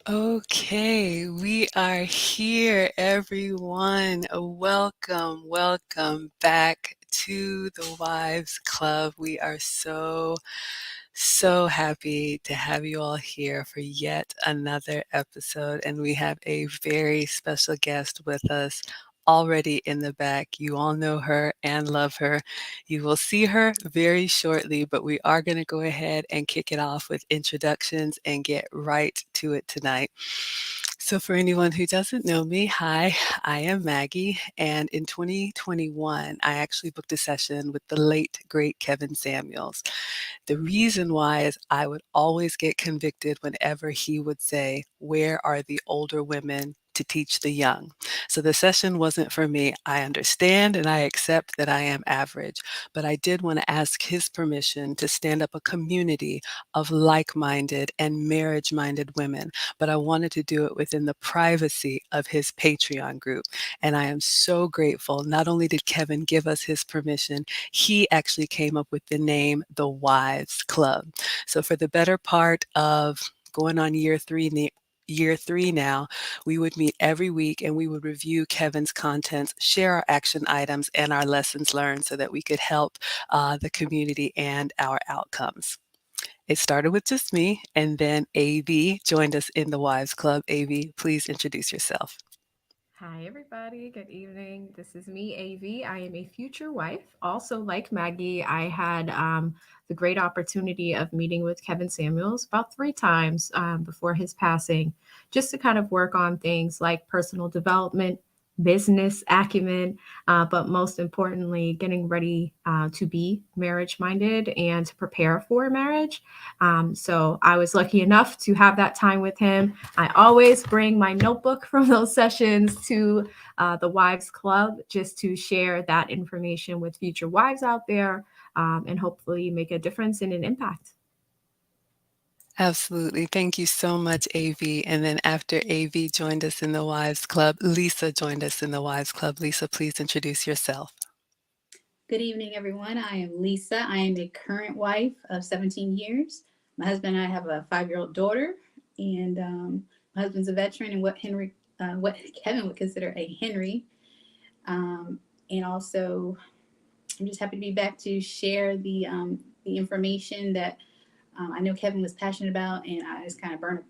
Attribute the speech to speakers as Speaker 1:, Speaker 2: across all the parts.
Speaker 1: Okay, we are here, everyone. Welcome back to the Wives Club. We are so happy to have you all here for yet another episode, and we have a very special guest with us already in the back. You all know her and love her. You will see her very shortly, but we are going to go ahead and kick it off with introductions and get right to it tonight. So, for anyone who doesn't know me, hi, I am Maggie, and in 2021, I actually booked a session with the late, great Kevin Samuels. The reason why is I would always get convicted whenever he would say, "Where are the older women to teach the young?" So the session wasn't for me. I understand and I accept that I am average, but I did want to ask his permission to stand up a community of like-minded and marriage-minded women, but I wanted to do it within the privacy of his Patreon group. And I am so grateful. Not only did Kevin give us his permission, he actually came up with the name The Wives Club. So for the better part of going on year three now, we would meet every week and we would review Kevin's contents, share our action items and our lessons learned so that we could help the community and our outcomes. It started with just me, and then AV joined us in the Wives Club. AV, please introduce yourself.
Speaker 2: Hi, everybody. Good evening. This is me, AV. I am a future wife. Also, like Maggie, I had the great opportunity of meeting with Kevin Samuels about 3 times before his passing, just to kind of work on things like personal development, business acumen, but most importantly, getting ready to be marriage minded and to prepare for marriage. So I was lucky enough to have that time with him. I always bring my notebook from those sessions to the Wives Club just to share that information with future wives out there and hopefully make a difference and an impact.
Speaker 1: Absolutely. Thank you so much, AV. And then after AV joined us in the Wives Club, Lisa joined us in the Wives Club. Lisa, please introduce yourself.
Speaker 3: Good evening, everyone. I am Lisa. I am a current wife of 17 years. My husband and I have a 5-year-old daughter, and my husband's a veteran and what Kevin would consider a Henry. And also, I'm just happy to be back to share the information that I know Kevin was passionate about, and I just kind of burned.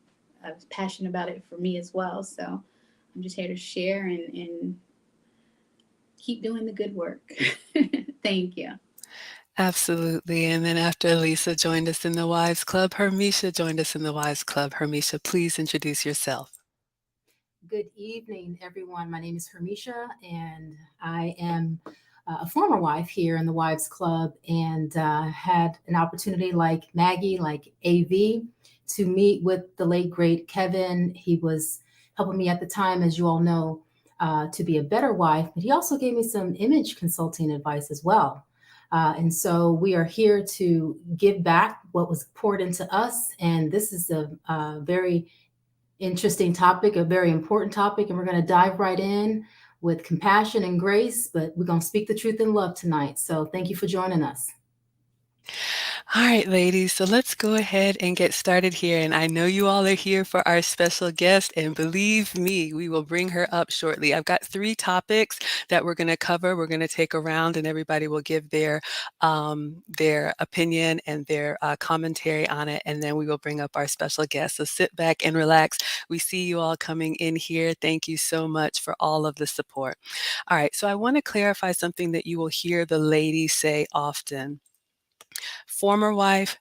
Speaker 3: I was passionate about it for me as well. So I'm just here to share and keep doing the good work. Thank you.
Speaker 1: Absolutely. And then after Lisa joined us in the Wives Club, Hermeisha joined us in the Wives Club. Hermeisha, please introduce yourself.
Speaker 4: Good evening, everyone. My name is Hermeisha, and I am a former wife here in the Wives Club and had an opportunity, like Maggie, like AV, to meet with the late, great Kevin. He was helping me at the time, as you all know, to be a better wife, but he also gave me some image consulting advice as well. And so we are here to give back what was poured into us. And this is a very interesting topic, a very important topic, and we're going to dive right in with compassion and grace, but we're going to speak the truth in love tonight. So thank you for joining us.
Speaker 1: All right, ladies, so let's go ahead and get started here. And I know you all are here for our special guest, and believe me, we will bring her up shortly. I've got 3 topics that we're going to cover. We're going to take a round, and everybody will give their opinion and their commentary on it, and then we will bring up our special guest. So sit back and relax. We see you all coming in here. Thank you so much for all of the support. All right, so I want to clarify something that you will hear the ladies say often: former wife,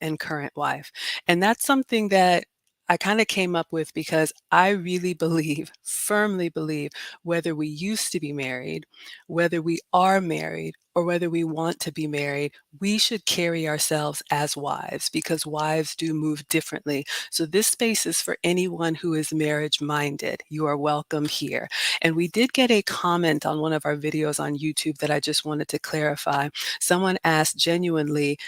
Speaker 1: and current wife. And that's something that I kind of came up with because I really believe, firmly believe, whether we used to be married, whether we are married, or whether we want to be married, we should carry ourselves as wives because wives do move differently. So this space is for anyone who is marriage minded. You are welcome here. And we did get a comment on one of our videos on YouTube that I just wanted to clarify. Someone asked genuinely,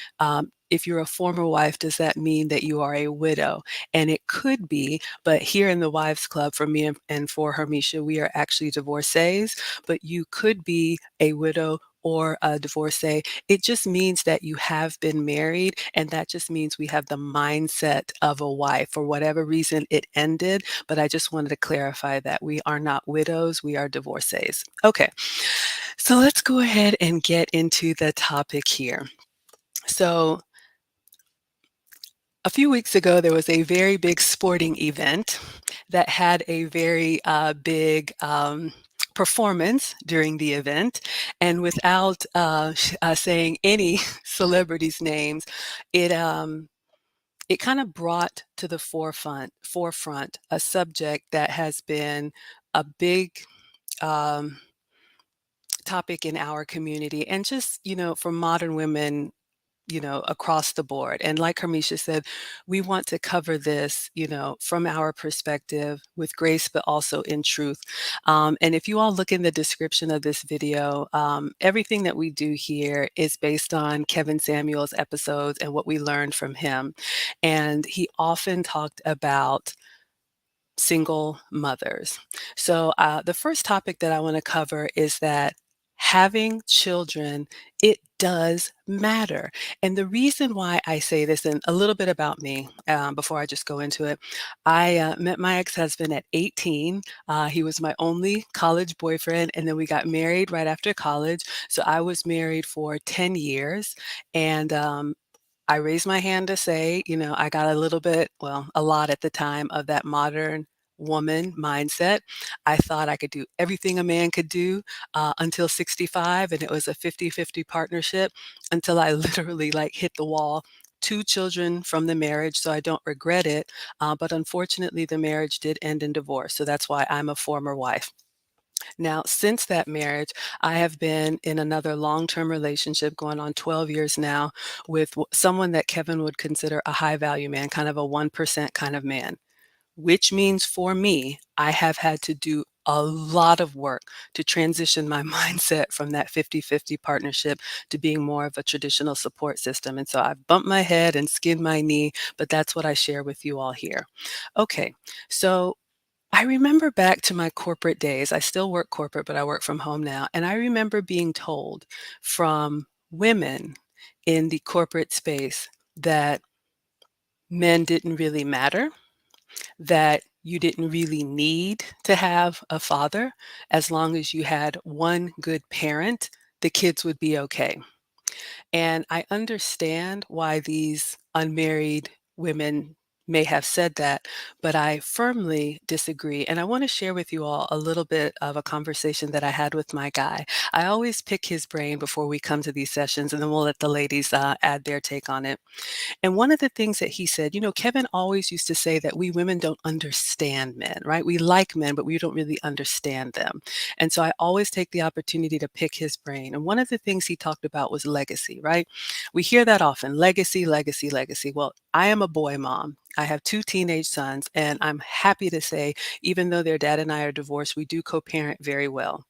Speaker 1: if you're a former wife, does that mean that you are a widow? And it could be, but here in the Wives Club, for me and for Hermeisha, we are actually divorcees, but you could be a widow or a divorcee. It just means that you have been married, and that just means we have the mindset of a wife. For whatever reason, it ended, but I just wanted to clarify that we are not widows, we are divorcees. Okay, so let's go ahead and get into the topic here. So, a few weeks ago, there was a very big sporting event that had a very big performance during the event. And without saying any celebrities' names, it it kind of brought to the forefront a subject that has been a big um, topic in our community, and just for modern women, across the board. And like Hermeisha said, we want to cover this, from our perspective with grace, but also in truth. And if you all look in the description of this video, everything that we do here is based on Kevin Samuel's episodes and what we learned from him. And he often talked about single mothers. So, the first topic that I want to cover is that having children, it does matter. And the reason why I say this, and a little bit about me before I just go into it, I met my ex husband at 18. He was my only college boyfriend, and then we got married right after college. So, I was married for 10 years. And I raised my hand to say, I got a little bit, well, a lot at the time of that modern woman mindset. I thought I could do everything a man could do until 65, and it was a 50-50 partnership until I literally like hit the wall. Two children from the marriage, so I don't regret it. But unfortunately, the marriage did end in divorce. So that's why I'm a former wife. Now, since that marriage, I have been in another long-term relationship going on 12 years now with someone that Kevin would consider a high value man, kind of a 1% kind of man, which means for me, I have had to do a lot of work to transition my mindset from that 50-50 partnership to being more of a traditional support system. And so I've bumped my head and skinned my knee, but that's what I share with you all here. Okay, so I remember back to my corporate days. I still work corporate, but I work from home now. And I remember being told from women in the corporate space that men didn't really matter, that you didn't really need to have a father. As long as you had one good parent, the kids would be okay. And I understand why these unmarried women may have said that, but I firmly disagree. And I want to share with you all a little bit of a conversation that I had with my guy. I always pick his brain before we come to these sessions, and then we'll let the ladies add their take on it. And one of the things that he said, Kevin always used to say that we women don't understand men, right? We like men, but we don't really understand them. And so I always take the opportunity to pick his brain. And one of the things he talked about was legacy, right? We hear that often, legacy, legacy, legacy. Well, I am a boy mom. I have two teenage sons, and I'm happy to say, even though their dad and I are divorced, we do co-parent very well.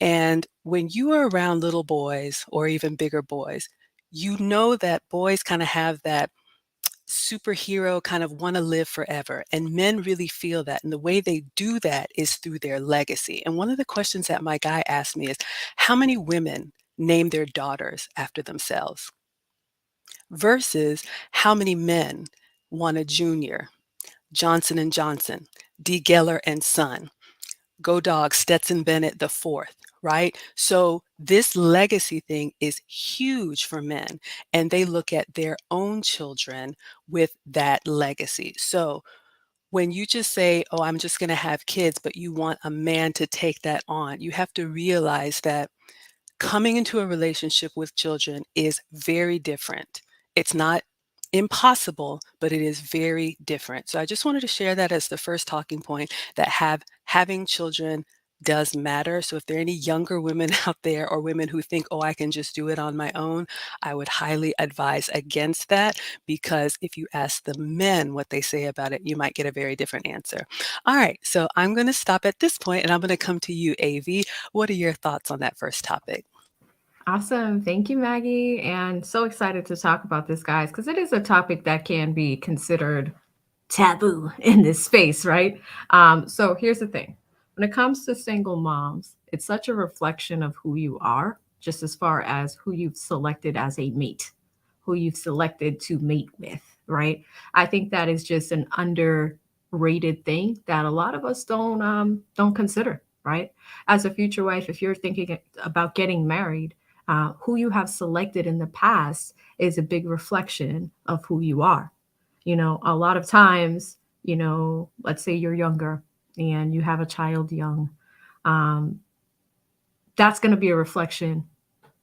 Speaker 1: And when you are around little boys or even bigger boys, you know that boys kind of have that superhero kind of want to live forever. And men really feel that. And the way they do that is through their legacy. And one of the questions that my guy asked me is, how many women name their daughters after themselves? Versus how many men want a Junior, Johnson and Johnson, D. Geller and Son, Go Dog, Stetson Bennett the fourth, right? So this legacy thing is huge for men, and they look at their own children with that legacy. So when you just say, oh, I'm just going to have kids, but you want a man to take that on, you have to realize that coming into a relationship with children is very different. It's not impossible, but it is very different. So I just wanted to share that as the first talking point, that having children does matter. So if there are any younger women out there or women who think, oh, I can just do it on my own, I would highly advise against that, because if you ask the men what they say about it, you might get a very different answer. All right, so I'm going to stop at this point and I'm going to come to you, AV. What are your thoughts on that first topic?
Speaker 2: Awesome. Thank you, Maggie. And so excited to talk about this, guys, because it is a topic that can be considered taboo in this space, right? So here's the thing, when it comes to single moms, it's such a reflection of who you are. just as far as who you've selected as a mate, who you've selected to mate with, right? I think that is just an underrated thing that a lot of us don't consider, right? As a future wife, if you're thinking about getting married, who you have selected in the past is a big reflection of who you are. A lot of times, let's say you're younger and you have a child young, um, that's going to be a reflection.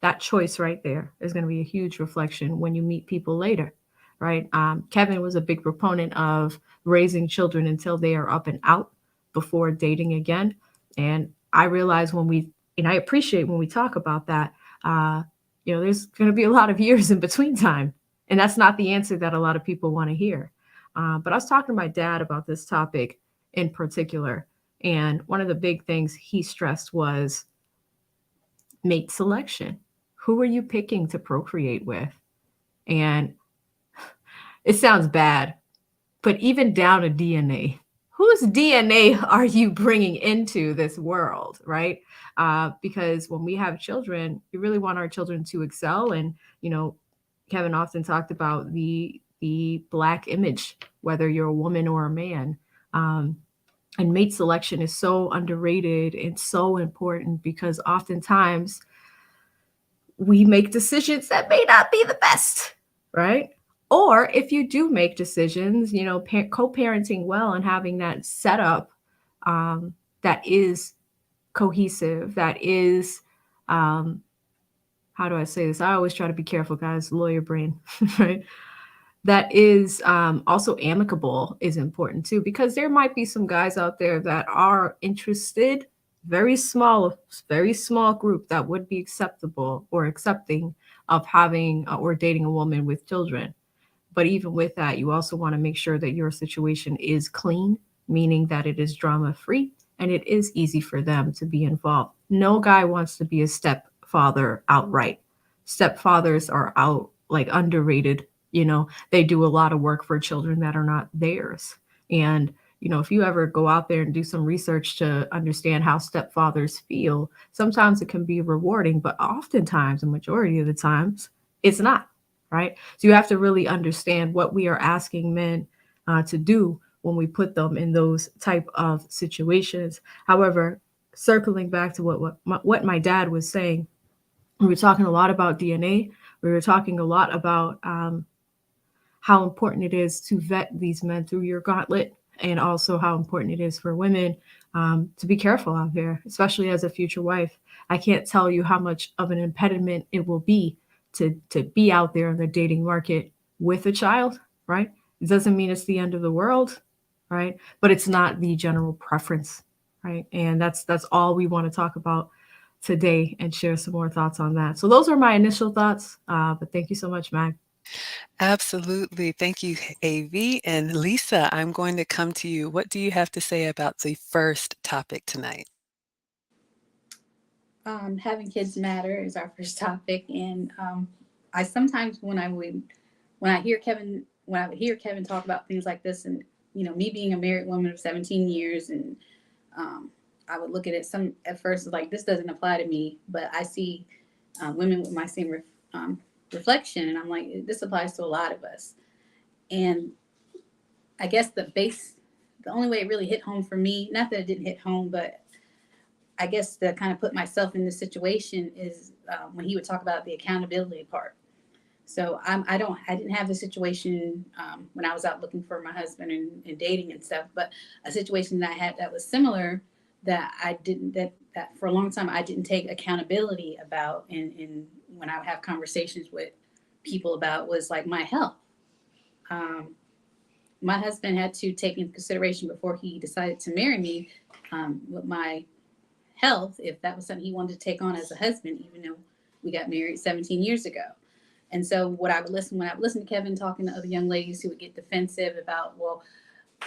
Speaker 2: That choice right there is going to be a huge reflection when you meet people later, right? Kevin was a big proponent of raising children until they are up and out before dating again. And I realize and I appreciate when we talk about that, uh, there's going to be a lot of years in between time. And that's not the answer that a lot of people want to hear. But I was talking to my dad about this topic in particular. And one of the big things he stressed was mate selection. Who are you picking to procreate with? And it sounds bad, but even down to DNA, whose DNA are you bringing into this world, right? Because when we have children, we really want our children to excel. And, Kevin often talked about the black image, whether you're a woman or a man. Um, and mate selection is so underrated and so important because oftentimes we make decisions that may not be the best, right? Or if you do make decisions, co-parenting well and having that setup that is cohesive, that is, um, how do I say this? I always try to be careful, guys, lawyer brain, right? That is also amicable is important too, because there might be some guys out there that are interested, very small, very small group that would be acceptable or accepting of having or dating a woman with children. But even with that, you also want to make sure that your situation is clean, meaning that it is drama free and it is easy for them to be involved. No guy wants to be a stepfather outright. Stepfathers are out like underrated. They do a lot of work for children that are not theirs. And if you ever go out there and do some research to understand how stepfathers feel, sometimes it can be rewarding, but oftentimes, the majority of the times, it's not, right? So you have to really understand what we are asking men to do when we put them in those type of situations. However, circling back to what my dad was saying, we were talking a lot about DNA. We were talking a lot about how important it is to vet these men through your gauntlet, and also how important it is for women to be careful out there, especially as a future wife. I can't tell you how much of an impediment it will be to be out there in the dating market with a child, right? It doesn't mean it's the end of the world, right? But it's not the general preference, right? And that's all we want to talk about today and share some more thoughts on that. So those are my initial thoughts. But thank you so much, Mag.
Speaker 1: Absolutely. Thank you, AV. And Lisa, I'm going to come to you. What do you have to say about the first topic tonight?
Speaker 3: Having kids matter is our first topic, and I sometimes when I would hear Kevin talk about things like this, and me being a married woman of 17 years, and I would look at it some at first like this doesn't apply to me, but I see women with my same reflection, and I'm like this applies to a lot of us, and I guess the only way it really hit home for me, not that it didn't hit home, but I guess to kind of put myself in this situation is when he would talk about the accountability part. So I didn't have the situation when I was out looking for my husband and dating and stuff, but a situation that I had that was similar that I didn't, that for a long time, I didn't take accountability about. And when I would have conversations with people about was like my health. Um, my husband had to take into consideration before he decided to marry me with my health, if that was something he wanted to take on as a husband, even though we got married 17 years ago. And so when I would listen to Kevin talking to other young ladies who would get defensive about, well,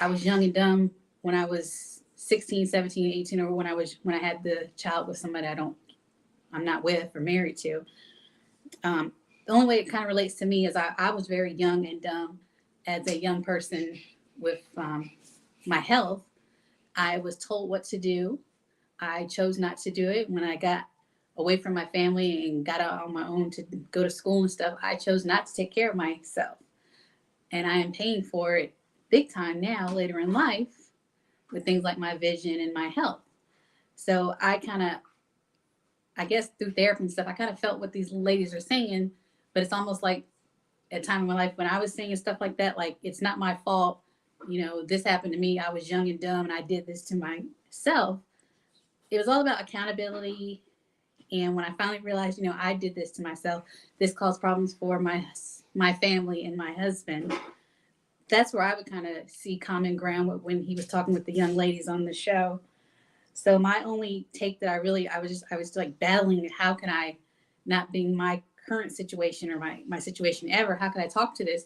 Speaker 3: I was young and dumb when I was 16, 17, 18, or when I had the child with somebody I'm not with or married to. The only way it kind of relates to me is I was very young and dumb as a young person with my health. I was told what to do. I chose not to do it. When I got away from my family and got out on my own to go to school and stuff, I chose not to take care of myself. And I am paying for it big time now later in life with things like my vision and my health. So I guess through therapy and stuff, I kind of felt what these ladies are saying, but it's almost like a time in my life when I was saying stuff like that, like, it's not my fault. This happened to me. I was young and dumb and I did this to myself. It was all about accountability. And when I finally realized, I did this to myself, this caused problems for my family and my husband. That's where I would kind of see common ground when he was talking with the young ladies on the show. So my only take that I was like battling, how can I not being my current situation or my situation ever, how can I talk to this?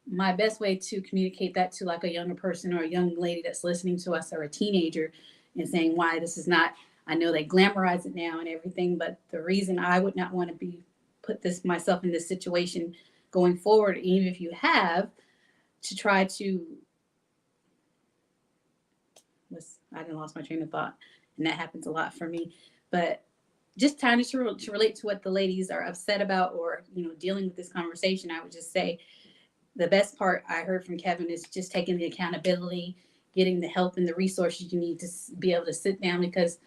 Speaker 3: My best way to communicate that to like a younger person or a young lady that's listening to us or a teenager and saying why this is not, I know they glamorize it now and everything, but the reason I would not want to put this myself in this situation going forward, even if you have to try to, I done lost my train of thought, and that happens a lot for me. But just trying to relate to what the ladies are upset about, or dealing with this conversation, I would just say the best part I heard from Kevin is just taking the accountability, getting the help and the resources you need to be able to sit down. Because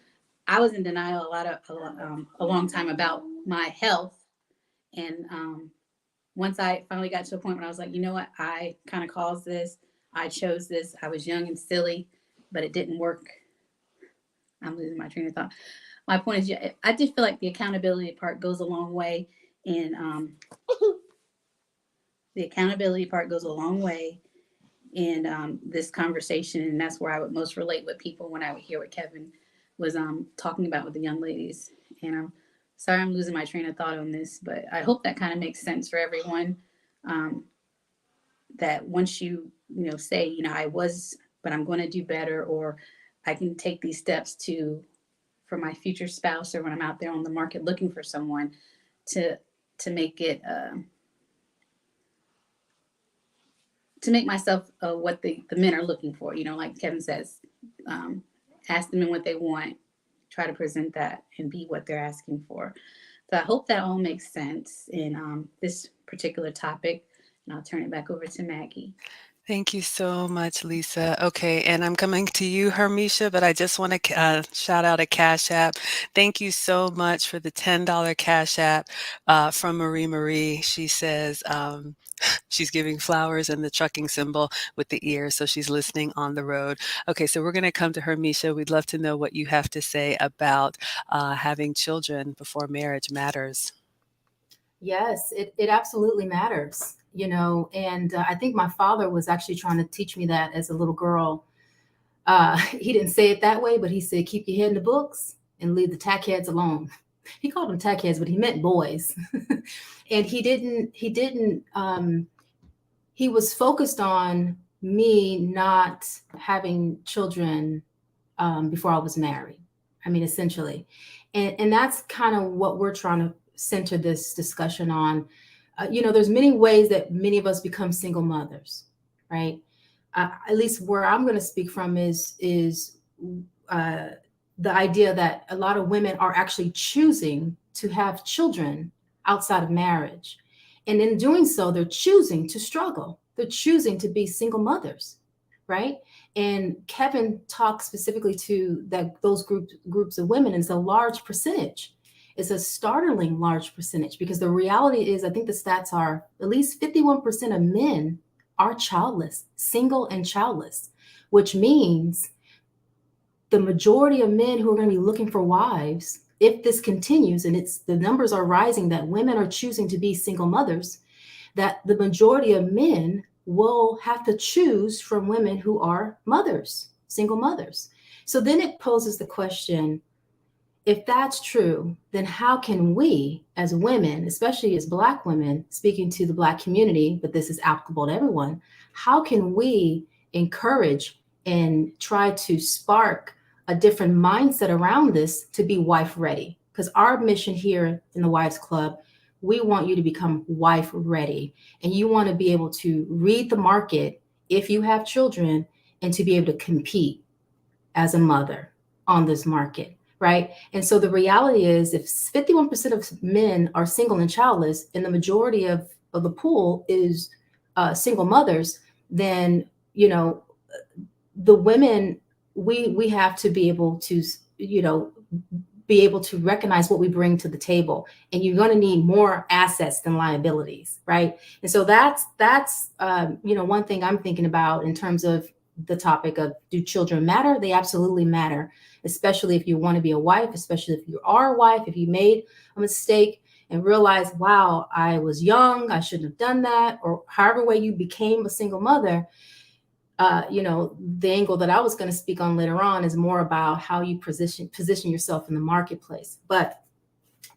Speaker 3: I was in denial a long time about my health, and once I finally got to a point where I was like, you know what, I kind of caused this. I chose this. I was young and silly, but it didn't work. I'm losing my train of thought. My point is, I did feel like the accountability part goes a long way, and the accountability part goes a long way in this conversation, and that's where I would most relate with people when I would hear what Kevin was talking about with the young ladies. And I'm sorry I'm losing my train of thought on this, but I hope that kind of makes sense for everyone. That once say, I was, but I'm going to do better, or I can take these steps for my future spouse, or when I'm out there on the market looking for someone, to make it to make myself what the men are looking for. Like Kevin says, ask them what they want, try to present that and be what they're asking for. So I hope that all makes sense in this particular topic. And I'll turn it back over to Maggie.
Speaker 1: Thank you so much, Lisa. Okay, and I'm coming to you, Hermeisha, but I just want to shout out a Cash App. Thank you so much for the $10 Cash App from Marie Marie. She says she's giving flowers and the trucking symbol with the ear, so she's listening on the road. Okay, so we're going to come to Hermeisha. We'd love to know what you have to say about having children before marriage matters.
Speaker 4: Yes, it absolutely matters, and I think my father was actually trying to teach me that as a little girl. He didn't say it that way, but he said, keep your head in the books and leave the tackheads alone. He called them tackheads, but he meant boys. And he was focused on me not having children before I was married. I mean, essentially. And that's kind of what we're trying to center this discussion on. There's many ways that many of us become single mothers, right? At least where I'm going to speak from is the idea that a lot of women are actually choosing to have children outside of marriage. And in doing so, they're choosing to struggle. They're choosing to be single mothers, right? And Kevin talked specifically to those groups of women. It's a large percentage. It's a startling large percentage, because the reality is, I think the stats are at least 51% of men are childless, single and childless, which means the majority of men who are going to be looking for wives, if this continues, and the numbers are rising that women are choosing to be single mothers, that the majority of men will have to choose from women who are mothers, single mothers. So then it poses the question, if that's true, then how can we as women, especially as Black women, speaking to the Black community, but this is applicable to everyone, how can we encourage and try to spark a different mindset around this to be wife ready? Because our mission here in the Wives Club, we want you to become wife ready, and you want to be able to read the market if you have children, and to be able to compete as a mother on this market. right? And so the reality is, if 51% of men are single and childless, and the majority of the pool is single mothers, then, you know, the women, we have to be able to, you know, be able to recognize what we bring to the table, and you're going to need more assets than liabilities, right? And so that's you know, one thing I'm thinking about in terms of the topic of, do children matter? They absolutely matter, especially if you want to be a wife, especially if you are a wife, if you made a mistake and realize, wow, I was young, I shouldn't have done that, or however way you became a single mother. You know, the angle that I was going to speak on later on is more about how you position yourself in the marketplace. But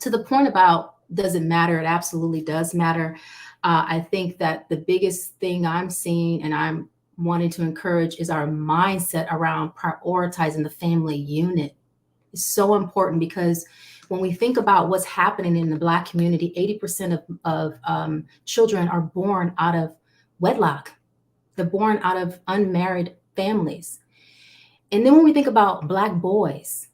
Speaker 4: to the point about, does it matter? It absolutely does matter. I think that the biggest thing I'm seeing and I'm wanting to encourage is our mindset around prioritizing the family unit. It's so important, because when we think about what's happening in the Black community, 80% of children are born out of wedlock. They're born out of unmarried families. And then when we think about Black boys,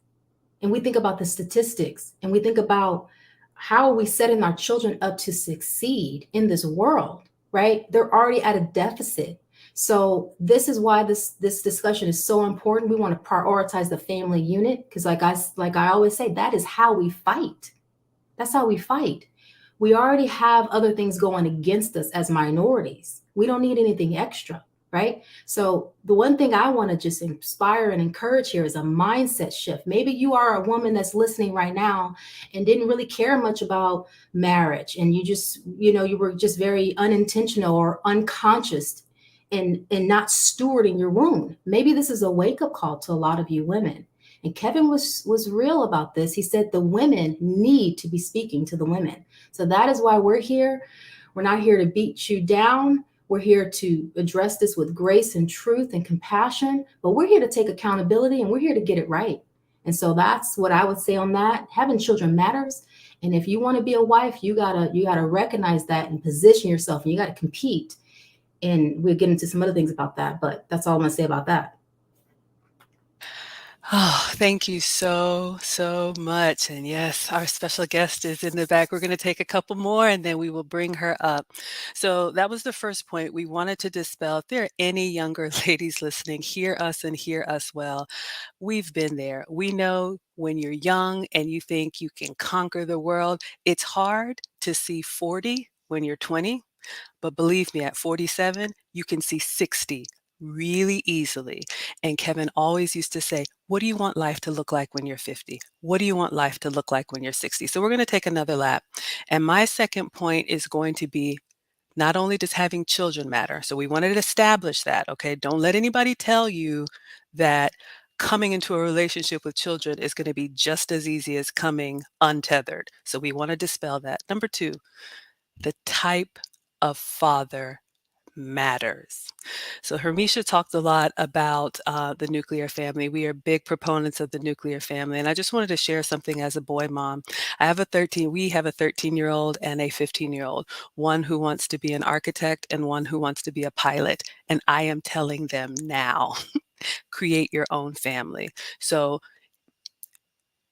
Speaker 4: and we think about the statistics, and we think about how are we setting our children up to succeed in this world, right? They're already at a deficit. So this is why this discussion is so important. We want to prioritize the family unit, because like I always say, that is how we fight. That's how we fight. We already have other things going against us as minorities. We don't need anything extra, right? So, the one thing I want to just inspire and encourage here is a mindset shift. Maybe you are a woman that's listening right now and didn't really care much about marriage, and you just, you know, you were just very unintentional or unconscious and not stewarding your wound. Maybe this is a wake up call to a lot of you women. And Kevin was real about this. He said the women need to be speaking to the women. So that is why we're here. We're not here to beat you down. We're here to address this with grace and truth and compassion, but we're here to take accountability, and we're here to get it right. And so that's what I would say on that. Having children matters. And if you want to be a wife, you gotta recognize that and position yourself, and you gotta compete. And we'll get into some other things about that, but that's all I'm gonna say about that.
Speaker 1: Oh, thank you so, so much. And yes, our special guest is in the back. We're going to take a couple more and then we will bring her up. So that was the first point. We wanted to dispel, if there are any younger ladies listening, hear us and hear us well. We've been there. We know when you're young and you think you can conquer the world, it's hard to see 40 when you're 20. But believe me, at 47, you can see 60 really easily. And Kevin always used to say, what do you want life to look like when you're 50? What do you want life to look like when you're 60? So we're going to take another lap. And my second point is going to be, not only does having children matter, so we wanted to establish that, okay? Don't let anybody tell you that coming into a relationship with children is going to be just as easy as coming untethered. So we want to dispel that. Number two, the type of father matters. So Hermeisha talked a lot about the nuclear family. We are big proponents of the nuclear family. And I just wanted to share something as a boy mom. We have a 13-year-old and a 15-year-old, one who wants to be an architect and one who wants to be a pilot. And I am telling them now, create your own family. So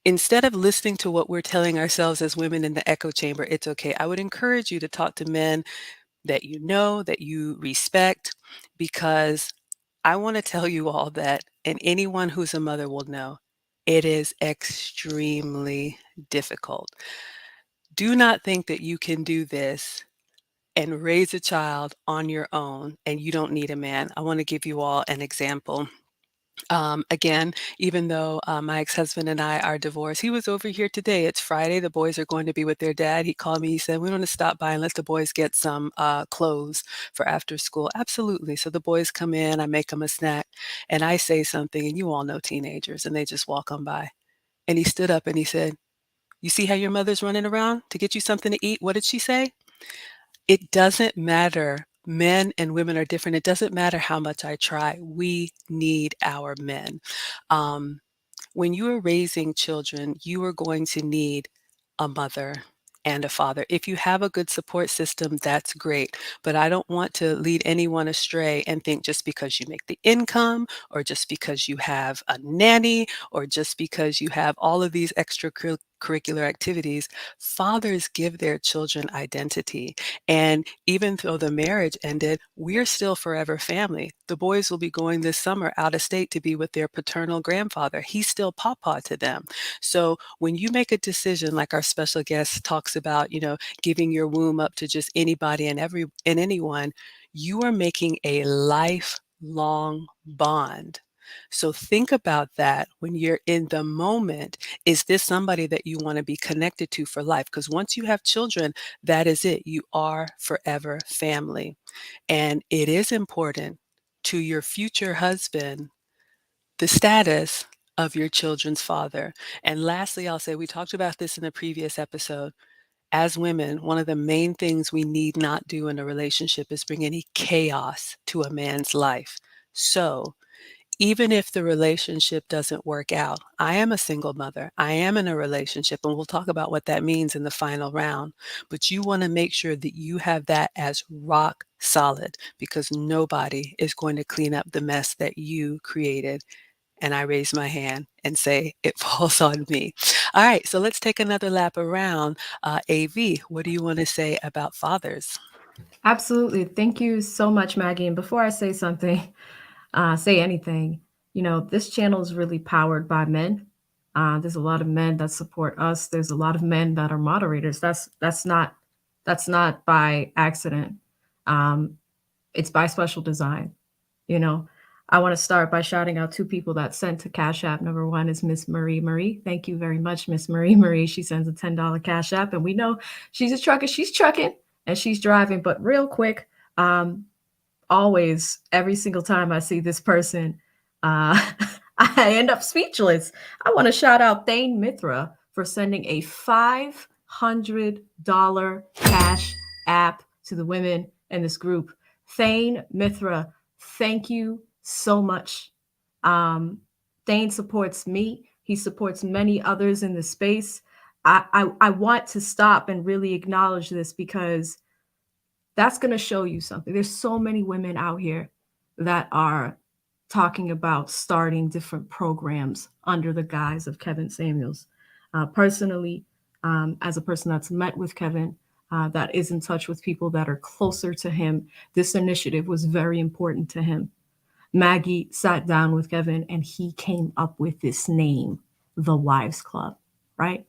Speaker 1: instead of listening to what we're telling ourselves as women in the echo chamber, it's okay. I would encourage you to talk to men that you know, that you respect, because I want to tell you all that, and anyone who's a mother will know, it is extremely difficult. Do not think that you can do this and raise a child on your own and you don't need a man. I want to give you all an example. Again, even though my ex-husband and I are divorced, he was over here today. It's Friday. The boys are going to be with their dad. He called me. He said, we want to stop by and let the boys get some clothes for after school. Absolutely. So the boys come in, I make them a snack, and I say something, and you all know teenagers, and they just walk on by. And he stood up and he said, you see how your mother's running around to get you something to eat? What did she say? It doesn't matter. Men and women are different. It doesn't matter how much I try. We need our men. Um, when you are raising children, you are going to need a mother and a father. If you have a good support system, that's great. But I don't want to lead anyone astray and think just because you make the income, or just because you have a nanny, or just because you have all of these extracurricular activities, fathers give their children identity. And even though the marriage ended, we're still forever family. The boys will be going this summer out of state to be with their paternal grandfather. He's still papa to them. So when you make a decision, like our special guest talks about, giving your womb up to just anybody and anyone, you are making a lifelong bond. So think about that when you're in the moment. Is this somebody that you want to be connected to for life? Because once you have children, that is it. You are forever family. And it is important to your future husband, the status of your children's father. And lastly, I'll say, we talked about this in the previous episode. As women, one of the main things we need not do in a relationship is bring any chaos to a man's life. So, even if the relationship doesn't work out, I am a single mother. I am in a relationship, and we'll talk about what that means in the final round. But you want to make sure that you have that as rock solid, because nobody is going to clean up the mess that you created. And I raise my hand and say, it falls on me. All right, so let's take another lap around. AV, what do you want to say about fathers?
Speaker 2: Absolutely. Thank you so much, Maggie. And before I say something, say anything, this channel is really powered by men. There's a lot of men that support us. There's a lot of men that are moderators. That's not by accident. Um, it's by special design. You know, I want to start by shouting out two people that sent to Cash App. Number one is Miss Marie Marie. Thank you very much, Miss Marie Marie. She sends a $10 Cash App, and we know she's a trucker. She's trucking and she's driving. But real quick, um, always, every single time I see this person, uh, I end up speechless. I want to shout out Thane Mithra for sending a $500 Cash App to the women in this group. Thane Mithra, thank you so much. Um, Thane supports me. He supports many others in the space. I want to stop and really acknowledge this, because that's going to show you something. There's so many women out here that are talking about starting different programs under the guise of Kevin Samuels. Personally, as a person that's met with Kevin, that is in touch with people that are closer to him, this initiative was very important to him. Maggie sat down with Kevin and he came up with this name, the Wives Club, right?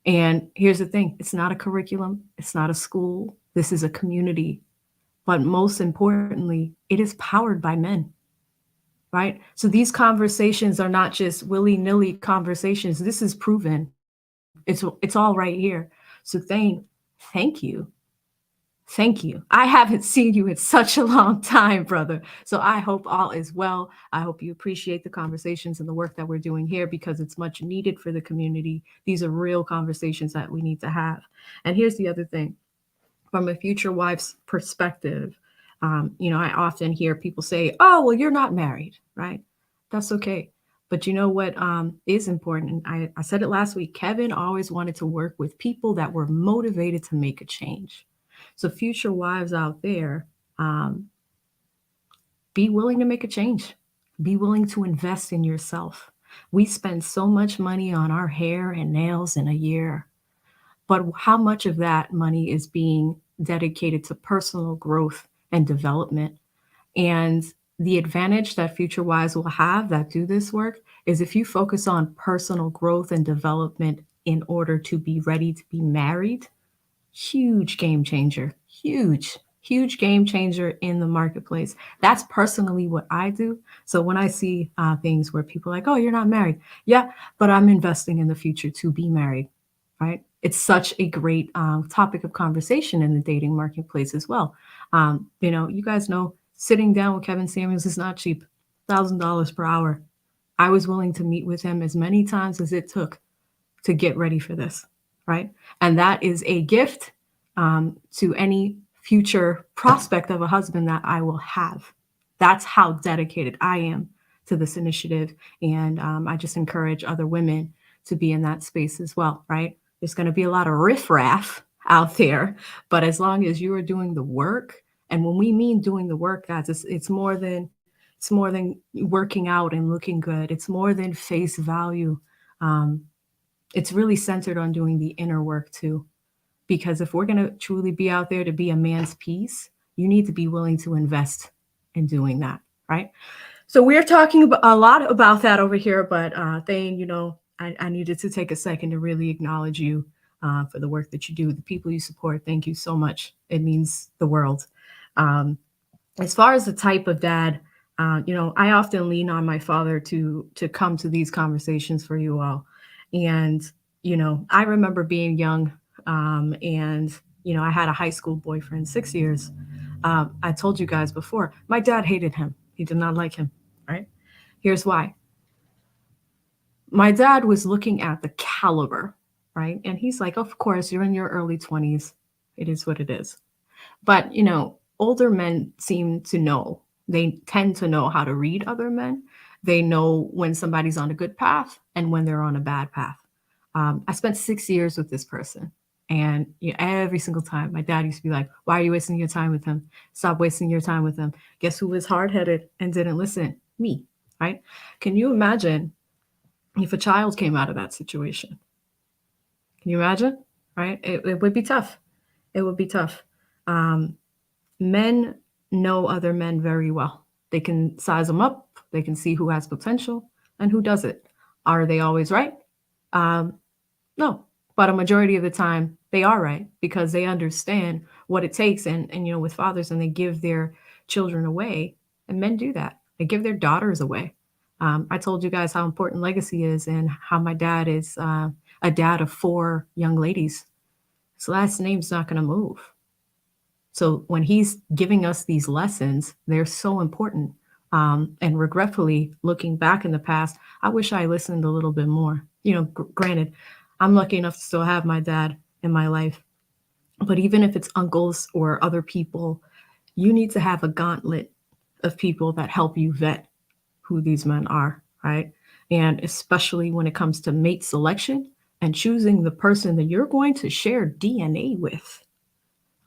Speaker 2: And here's the thing, it's not a curriculum, it's not a school, this is a community. But most importantly, it is powered by men, right? So these conversations are not just willy-nilly conversations. This is proven. It's all right here. So thank you. Thank you. I haven't seen you in such a long time, brother. So I hope all is well. I hope you appreciate the conversations and the work that we're doing here, because it's much needed for the community. These are real conversations that we need to have. And here's the other thing, from a future wife's perspective, I often hear people say, "Oh, well, you're not married," right? That's okay. But you know what is important? And I said it last week. Kevin always wanted to work with people that were motivated to make a change. So, future wives out there, um, be willing to make a change. Be willing to invest in yourself. We spend so much money on our hair and nails in a year, but how much of that money is being dedicated to personal growth and development? And the advantage that future wives will have that do this work is, if you focus on personal growth and development in order to be ready to be married, huge game changer, huge game changer in the marketplace. That's personally what I do. So when I see things where people are like, "Oh, you're not married," yeah, but I'm investing in the future to be married, right? It's such a great topic of conversation in the dating marketplace as well. You guys know, sitting down with Kevin Samuels is not cheap. $1,000 per hour. I was willing to meet with him as many times as it took to get ready for this, right? And that is a gift to any future prospect of a husband that I will have. That's how dedicated I am to this initiative. And I just encourage other women to be in that space as well, right? There's going to be a lot of riffraff out there, but as long as you are doing the work, and when we mean doing the work, guys, it's more than working out and looking good. It's more than face value. Um, it's really centered on doing the inner work too. Because if we're going to truly be out there to be a man's piece, you need to be willing to invest in doing that, right? So we're talking a lot about that over here, but Thane, I needed to take a second to really acknowledge you for the work that you do, the people you support. Thank you so much. It means the world. Um, as far as the type of dad, I often lean on my father to come to these conversations for you all. And I remember being young, and I had a high school boyfriend, 6 years. I told you guys before, my dad hated him. He did not like him. Right? Here's why. My dad was looking at the caliber, right? And he's like, of course, you're in your early 20s. It is what it is. But, older men seem to know. They tend to know how to read other men. They know when somebody's on a good path and when they're on a bad path. I spent 6 years with this person. And every single time, my dad used to be like, why are you wasting your time with him? Stop wasting your time with him. Guess who was hard headed and didn't listen? Me, right? Can you imagine if a child came out of that situation? Can you imagine? Right? It would be tough. It would be tough. Um, Men know other men very well. They can size them up, they can see who has potential and who doesn't. Are they always right? Um, no, but a majority of the time they are right because they understand what it takes. And with fathers, and they give their children away, and men do that. They give their daughters away. I told you guys how important legacy is and how my dad is a dad of 4 young ladies. His last name's not going to move. So when he's giving us these lessons, they're so important. And regretfully, looking back in the past, I wish I listened a little bit more. Granted, I'm lucky enough to still have my dad in my life. But even if it's uncles or other people, you need to have a gauntlet of people that help you vet who these men are, right? And especially when it comes to mate selection and choosing the person that you're going to share DNA with,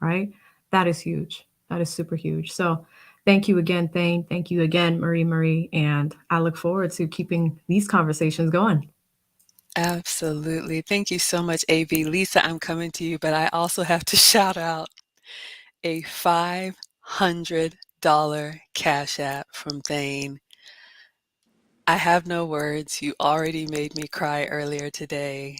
Speaker 2: right? That is huge. That is super huge. So thank you again, Thane. Thank you again, Marie. And I look forward to keeping these conversations going.
Speaker 1: Absolutely. Thank you so much, AV. Lisa, I'm coming to you, but I also have to shout out a $500 Cash App from Thane. I have no words. You already made me cry earlier today,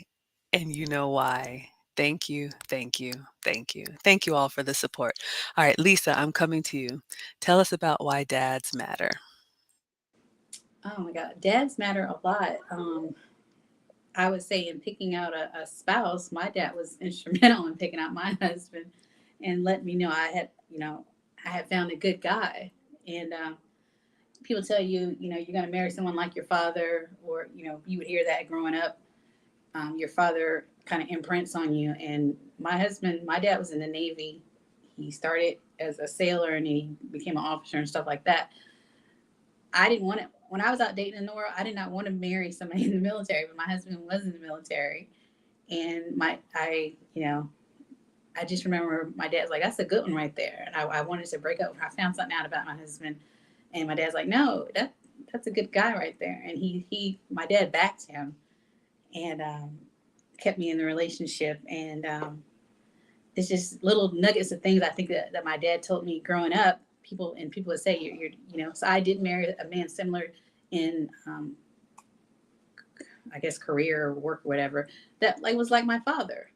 Speaker 1: and you know why. Thank you, thank you, thank you. Thank you all for the support. All right, Lisa, I'm coming to you. Tell us about why dads matter.
Speaker 3: Oh my God, dads matter a lot. I would say in picking out a spouse, my dad was instrumental in picking out my husband and letting me know I had found a good guy. And people tell you, you're going to marry someone like your father, or, you would hear that growing up. Your father kind of imprints on you. And my dad was in the Navy. He started as a sailor and he became an officer and stuff like that. I didn't want to, when I was out dating in the world, I did not want to marry somebody in the military, but my husband was in the military. And I just remember my dad's like, that's a good one right there. And I wanted to break up. I found something out about my husband. And my dad's like, no, that's a good guy right there. And my dad backed him and kept me in the relationship. And it's just little nuggets of things I think that my dad told me growing up. People would say so I did marry a man similar in I guess career or work or whatever that like was like my father.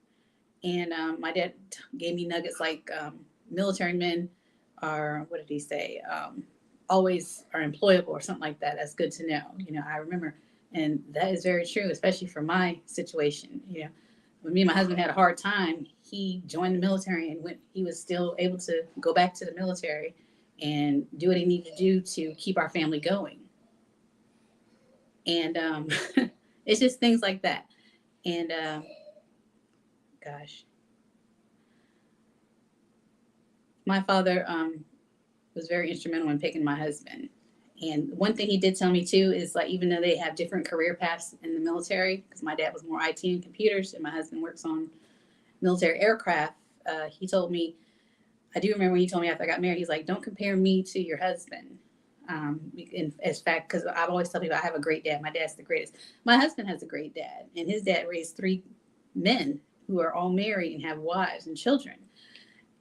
Speaker 3: And my dad gave me nuggets like military men are, what did he say? Always are employable or something like that. That's good to know. I remember, and that is very true, especially for my situation. When me and my husband had a hard time, he joined the military and he was still able to go back to the military and do what he needed to do to keep our family going. And it's just things like that. And gosh, my father was very instrumental in picking my husband. And one thing he did tell me too is like, even though they have different career paths in the military, because my dad was more IT and computers, and my husband works on military aircraft, he told me, I do remember when he told me after I got married, he's like, don't compare me to your husband. In as fact, because I've always told people I have a great dad. My dad's the greatest. My husband has a great dad, and his dad raised three men who are all married and have wives and children.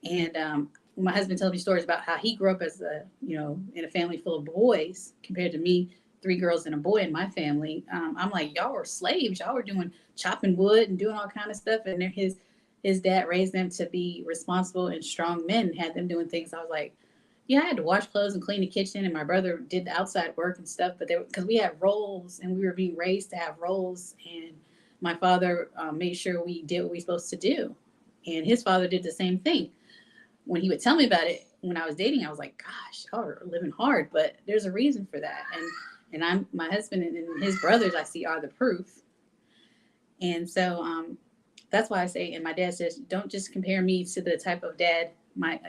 Speaker 3: And my husband tells me stories about how he grew up as a, in a family full of boys compared to me, three girls and a boy in my family. I'm like, y'all were slaves. Y'all were doing chopping wood and doing all kind of stuff. And his dad raised them to be responsible and strong men and had them doing things. I was like, yeah, I had to wash clothes and clean the kitchen, and my brother did the outside work and stuff. But because we had roles and we were being raised to have roles, and my father made sure we did what we were supposed to do, and his father did the same thing. When he would tell me about it when I was dating, I was like, gosh, y'all are living hard, but there's a reason for that. And I'm my husband and his brothers I see are the proof. And so that's why I say, and my dad says, don't just compare me to the type of dad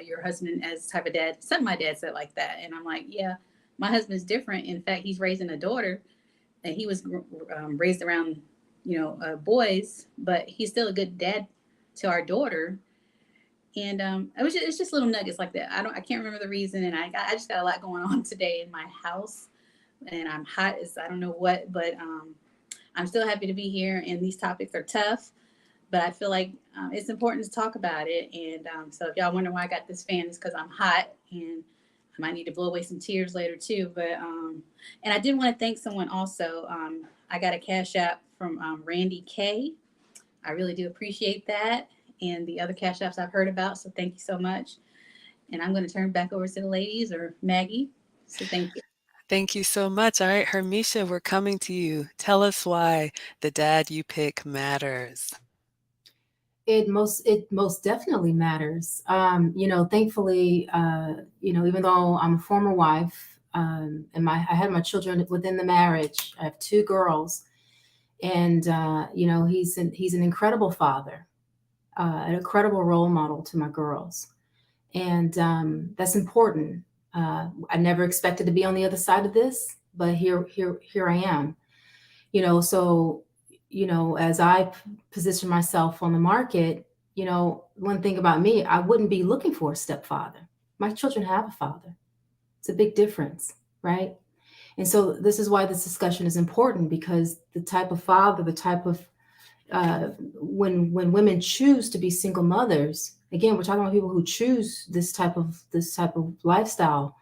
Speaker 3: your husband as type of dad. Some of my dad said like that, and I'm like, yeah, my husband's different. In fact, he's raising a daughter, and he was raised around boys, but he's still a good dad to our daughter. And it's just little nuggets like that. I can't remember the reason, and I just got a lot going on today in my house, and I'm hot as I don't know what, but I'm still happy to be here. And these topics are tough, but I feel like it's important to talk about it. And so if y'all wonder why I got this fan, it's because I'm hot, and I might need to blow away some tears later too. But and I did want to thank someone also. I got a cash app from Randy K. I really do appreciate that, and the other cash apps I've heard about. So thank you so much. And I'm going to turn back over to the ladies or Maggie. So thank you.
Speaker 1: Thank you so much. All right, Hermeisha, we're coming to you. Tell us why the dad you pick matters.
Speaker 4: It most definitely matters. Thankfully, even though I'm a former wife, and I had my children within the marriage. I have two girls, and he's an incredible father, an incredible role model to my girls, and that's important. I never expected to be on the other side of this, but here I am. So as I position myself on the market, one thing about me, I wouldn't be looking for a stepfather. My children have a father. It's a big difference, right? And so this is why this discussion is important, because the type of father, the type of when women choose to be single mothers, again, we're talking about people who choose this type of lifestyle.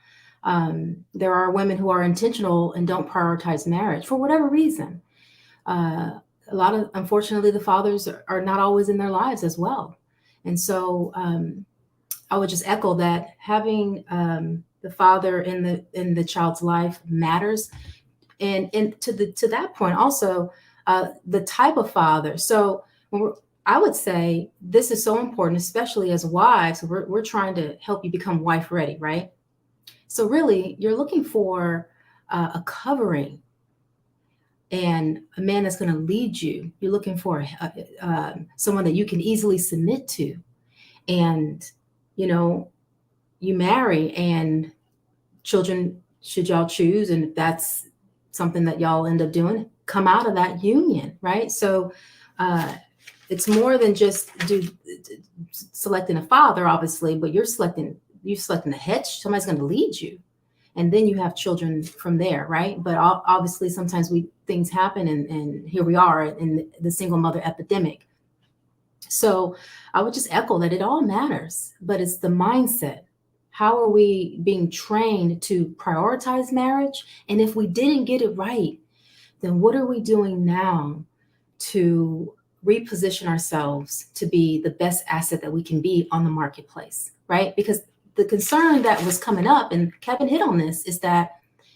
Speaker 4: There are women who are intentional and don't prioritize marriage for whatever reason. Unfortunately, the fathers are not always in their lives as well. And so I would just echo that having the father in the child's life matters. And to that point also, the type of father. So I would say this is so important, especially as wives. We're trying to help you become wife ready, right? So really, you're looking for a covering and a man that's going to lead you. You're looking for someone that you can easily submit to. And, you marry, and children, should y'all choose, and if that's something that y'all end up doing, come out of that union, right? So it's more than just selecting a father, obviously, but you're selecting the head. Somebody's going to lead you, and then you have children from there, right? But obviously sometimes things happen, and here we are in the single mother epidemic. So I would just echo that it all matters, but it's the mindset. How are we being trained to prioritize marriage? And if we didn't get it right, then what are we doing now to reposition ourselves to be the best asset that we can be on the marketplace, right? Because the concern that was coming up, and Kevin hit on this, is that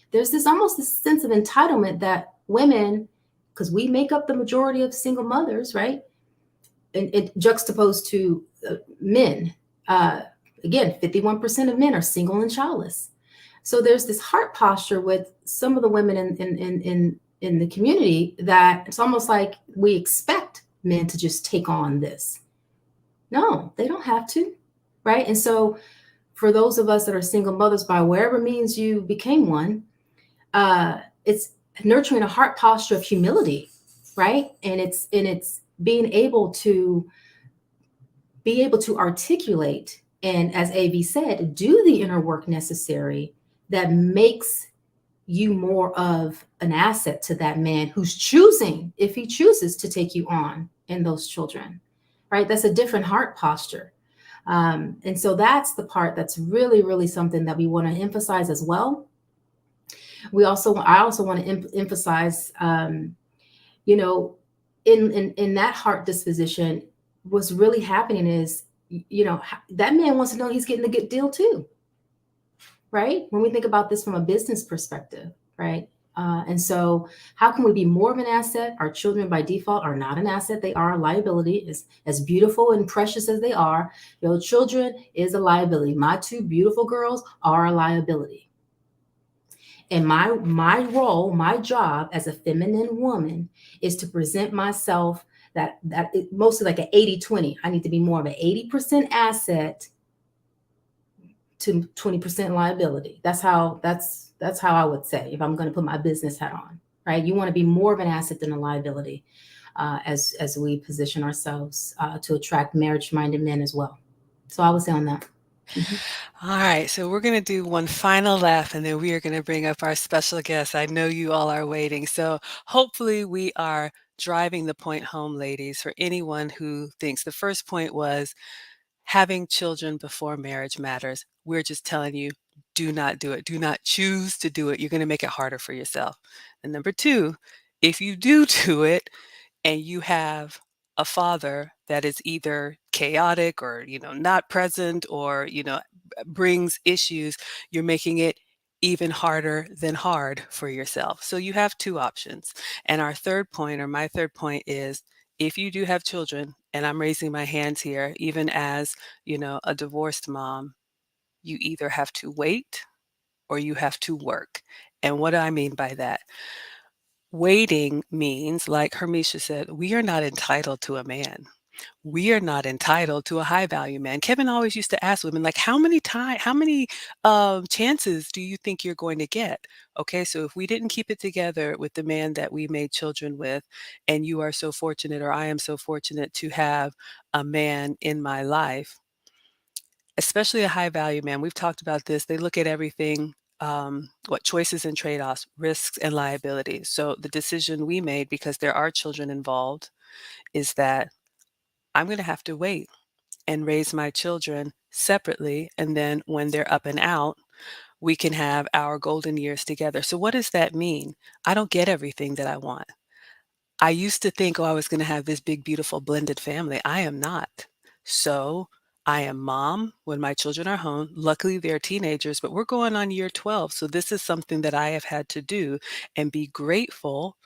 Speaker 4: there's almost this sense of entitlement that women, because we make up the majority of single mothers, right? And it juxtaposed to men. Again, 51% of men are single and childless. So there's this heart posture with some of the women in the community that it's almost like we expect men to just take on this. No, they don't have to, right? And so for those of us that are single mothers, by wherever means you became one, It's nurturing a heart posture of humility, right? And it's being able to articulate and, as AV said, do the inner work necessary that makes you more of an asset to that man who's choosing, if he chooses to take you on and those children, right? That's a different heart posture. And so that's the part that's really, really something that we want to emphasize as well. I also want to emphasize, you know, in that heart disposition, what's really happening is, that man wants to know he's getting a good deal too, right? When we think about this from a business perspective, right? And so, how can we be more of an asset? Our children, by default, are not an asset; they are a liability. As beautiful and precious as they are, your children is a liability. My two beautiful girls are a liability, and my role, my job as a feminine woman, is to present myself mostly like an 80-20. I need to be more of an 80% asset to 20% liability. That's how I would say, if I'm going to put my business hat on, right? You want to be more of an asset than a liability, as we position ourselves to attract marriage-minded men as well. So I would say on that. Mhm.
Speaker 1: All right, so we're going to do one final laugh and then we are going to bring up our special guest. I know you all are waiting. So hopefully we are driving the point home, ladies, for anyone who thinks the first point was having children before marriage matters. We're just telling you, do not do it. Do not choose to do it. You're going to make it harder for yourself. And number two, if you do do it, and you have a father that is either chaotic or not present or brings issues, you're making it even harder than hard for yourself. So you have two options. And our third point, or my third point, is if you do have children, and I'm raising my hands here, even as a divorced mom, you either have to wait or you have to work. And what do I mean by that? Waiting means, like Hermeisha said, we are not entitled to a man. We are not entitled to a high value man. Kevin always used to ask women, like, how many chances do you think you're going to get? Okay, so if we didn't keep it together with the man that we made children with, and you are so fortunate, or I am so fortunate to have a man in my life, especially a high value man. We've talked about this. They look at everything, what choices and trade-offs, risks and liabilities. So the decision we made, because there are children involved, is that I'm going to have to wait and raise my children separately. And then when they're up and out, we can have our golden years together. So what does that mean? I don't get everything that I want. I used to think, oh, I was going to have this big, beautiful blended family. I am not. So I am mom when my children are home. Luckily, they're teenagers, but we're going on year 12. So this is something that I have had to do and be grateful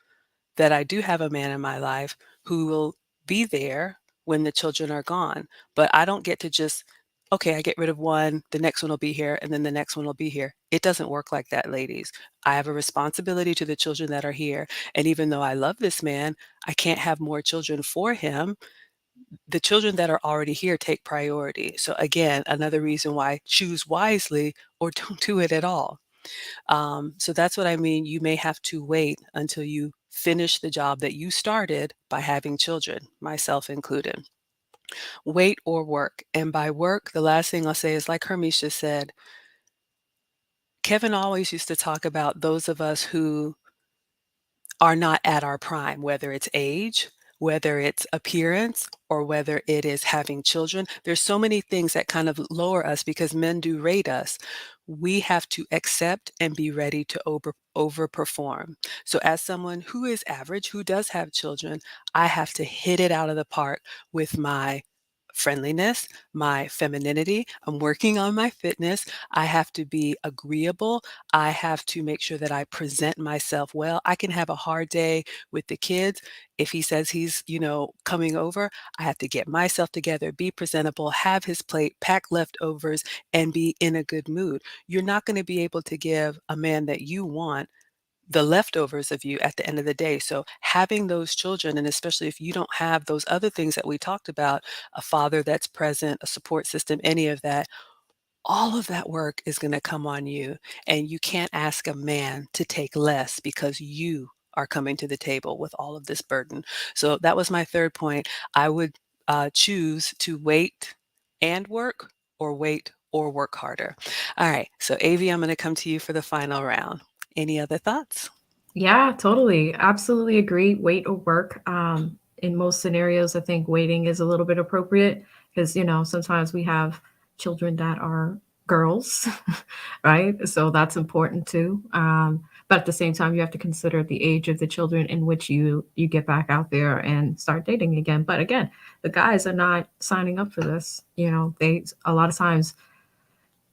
Speaker 1: that I do have a man in my life who will be there when the children are gone. But I don't get to just, okay, I get rid of one, the next one will be here, and then the next one will be here. It doesn't work like that, ladies. I have a responsibility to the children that are here. And even though I love this man, I can't have more children for him. The children that are already here take priority. So again, another reason why choose wisely or don't do it at all. So that's what I mean. You may have to wait until you finish the job that you started by having children, myself included. Wait or work. And by work, the last thing I'll say is, like Hermeisha said, Kevin always used to talk about those of us who are not at our prime, whether it's age, whether it's appearance, or whether it is having children. There's so many things that kind of lower us because men do rate us. We have to accept and be ready to overperform. So as someone who is average, who does have children, I have to hit it out of the park with my friendliness, my femininity. I'm working on my fitness. I have to be agreeable. I have to make sure that I present myself well. I can have a hard day with the kids. If he says he's, coming over, I have to get myself together, be presentable, have his plate, pack leftovers, and be in a good mood. You're not going to be able to give a man that you want the leftovers of you at the end of the day. So having those children, and especially if you don't have those other things that we talked about, a father that's present, a support system, any of that, all of that work is going to come on you. And you can't ask a man to take less because you are coming to the table with all of this burden. So that was my third point. I would choose to wait and work, or wait or work harder. All right. So, Avi, I'm going to come to you for the final round. Any other thoughts?
Speaker 2: Yeah, totally. Absolutely agree. Wait or work. In most scenarios, I think waiting is a little bit appropriate because, sometimes we have children that are girls, right? So that's important too. But at the same time, you have to consider the age of the children in which you get back out there and start dating again. But again, the guys are not signing up for this. They a lot of times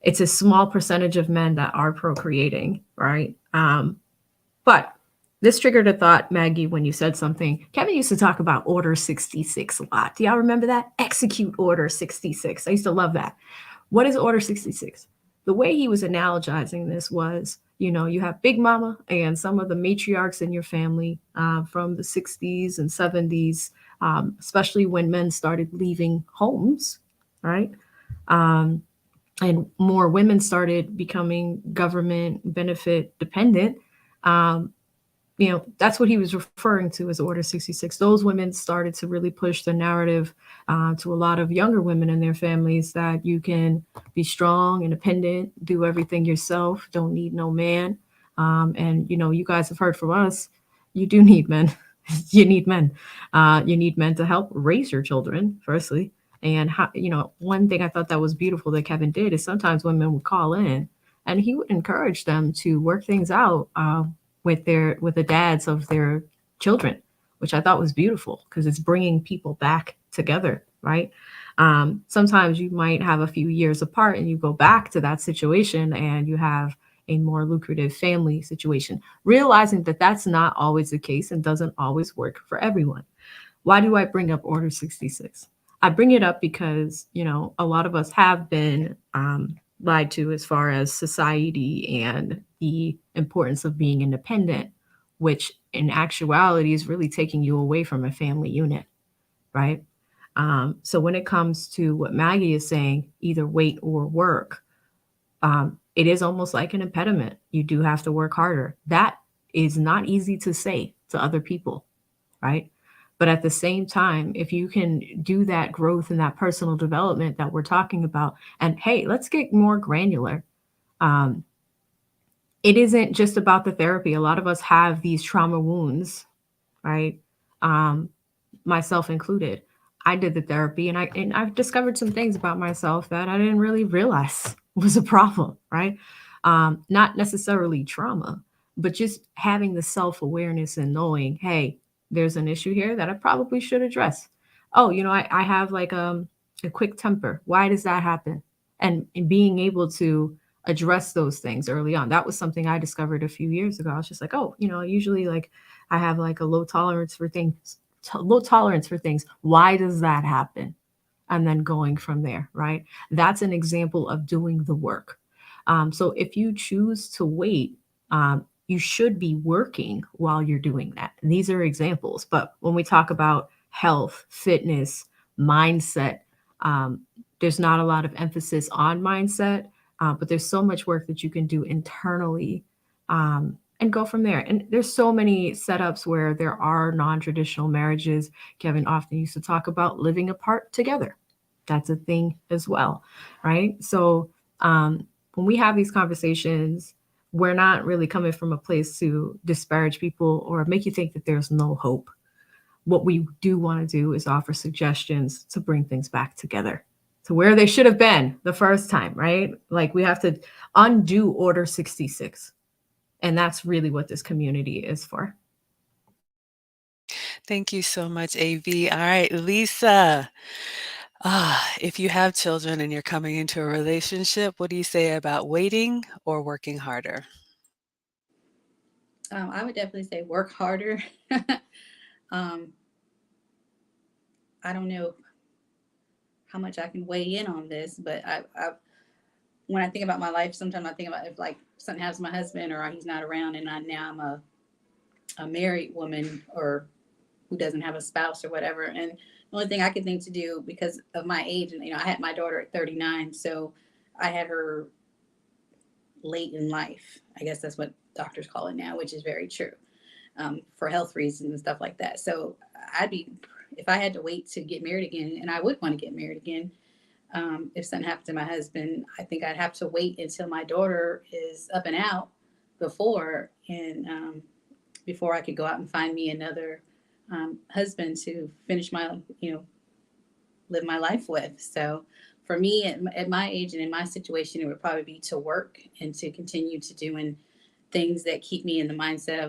Speaker 2: it's a small percentage of men that are procreating, right? But this triggered a thought, Maggie, when you said something. Kevin used to talk about Order 66 a lot. Do y'all remember that? Execute Order 66. I used to love that. What is Order 66? The way he was analogizing this was, you have Big Mama and some of the matriarchs in your family from the 60s and 70s, especially when men started leaving homes, right? Um, and more women started becoming government benefit dependent. Um, that's what he was referring to as Order 66. Those women started to really push the narrative to a lot of younger women in their families that you can be strong, independent, do everything yourself, don't need no man. And you guys have heard from us, you do need men. You need men. You need men to help raise your children, firstly. And how, one thing I thought that was beautiful that Kevin did is sometimes women would call in and he would encourage them to work things out with the dads of their children, which I thought was beautiful because it's bringing people back together, right? Sometimes you might have a few years apart and you go back to that situation and you have a more lucrative family situation, realizing that that's not always the case and doesn't always work for everyone. Why do I bring up Order 66? I bring it up because, a lot of us have been lied to as far as society and the importance of being independent, which in actuality is really taking you away from a family unit, right? So when it comes to what Maggie is saying, either wait or work, it is almost like an impediment. You do have to work harder. That is not easy to say to other people, right? But at the same time, if you can do that growth and that personal development that we're talking about, and hey, let's get more granular. Um, it isn't just about the therapy. A lot of us have these trauma wounds, right? Um, Myself included. I did the therapy and I've discovered some things about myself that I didn't really realize was a problem, right? Not necessarily trauma, but just having the self-awareness and knowing, hey, there's an issue here that I probably should address. Oh, I have like a quick temper. Why does that happen? And being able to address those things early on. That was something I discovered a few years ago. I was just like, oh, usually like I have like a low tolerance for things. Why does that happen? And then going from there, right? That's an example of doing the work. So if you choose to wait, you should be working while you're doing that. And these are examples. But when we talk about health, fitness, mindset, um, there's not a lot of emphasis on mindset, but there's so much work that you can do internally and go from there. And there's so many setups where there are non-traditional marriages. Kevin often used to talk about living apart together. That's a thing as well, right? So when we have these conversations, we're not really coming from a place to disparage people or make you think that there's no hope. What we do want to do is offer suggestions to bring things back together to where they should have been the first time, right? Like we have to undo Order 66. And that's really what this community is for.
Speaker 1: Thank you so much, AV. All right, Lisa. If you have children and you're coming into a relationship, what do you say about waiting or working harder?
Speaker 3: I would definitely say work harder. um, I don't know how much I can weigh in on this, but when I think about my life, sometimes I think about if like something happens to my husband or he's not around, and now I'm a married woman or who doesn't have a spouse or whatever. And the only thing I could think to do because of my age, and I had my daughter at 39, so I had her late in life. I guess that's what doctors call it now, which is very true, for health reasons and stuff like that. So I'd be, if I had to wait to get married again, and I would want to get married again, if something happened to my husband, I think I'd have to wait until my daughter is up and out before, and before I could go out and find me another husband to finish my, live my life with. So for me, at my age and in my situation, it would probably be to work and to continue to doing things that keep me in the mindset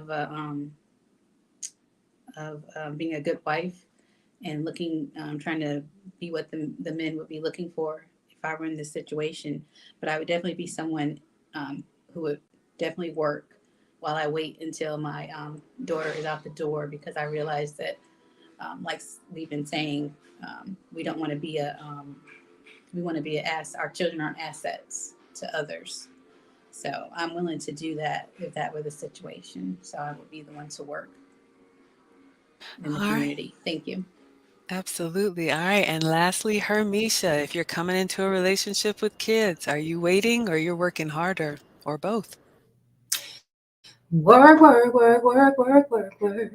Speaker 3: of being a good wife and looking, trying to be what the men would be looking for if I were in this situation. But I would definitely be someone who would definitely work while I wait until my daughter is out the door, because I realize that, like we've been saying, we don't want to be we want to be an ass. Our children aren't assets to others. So I'm willing to do that if that were the situation. So I would be the one to work in the
Speaker 1: All right.
Speaker 3: community. Thank you.
Speaker 1: Absolutely. All right. And lastly, Hermeisha, if you're coming into a relationship with kids, are you waiting or you're working harder or both?
Speaker 4: Work, work, work, work, work, work, work.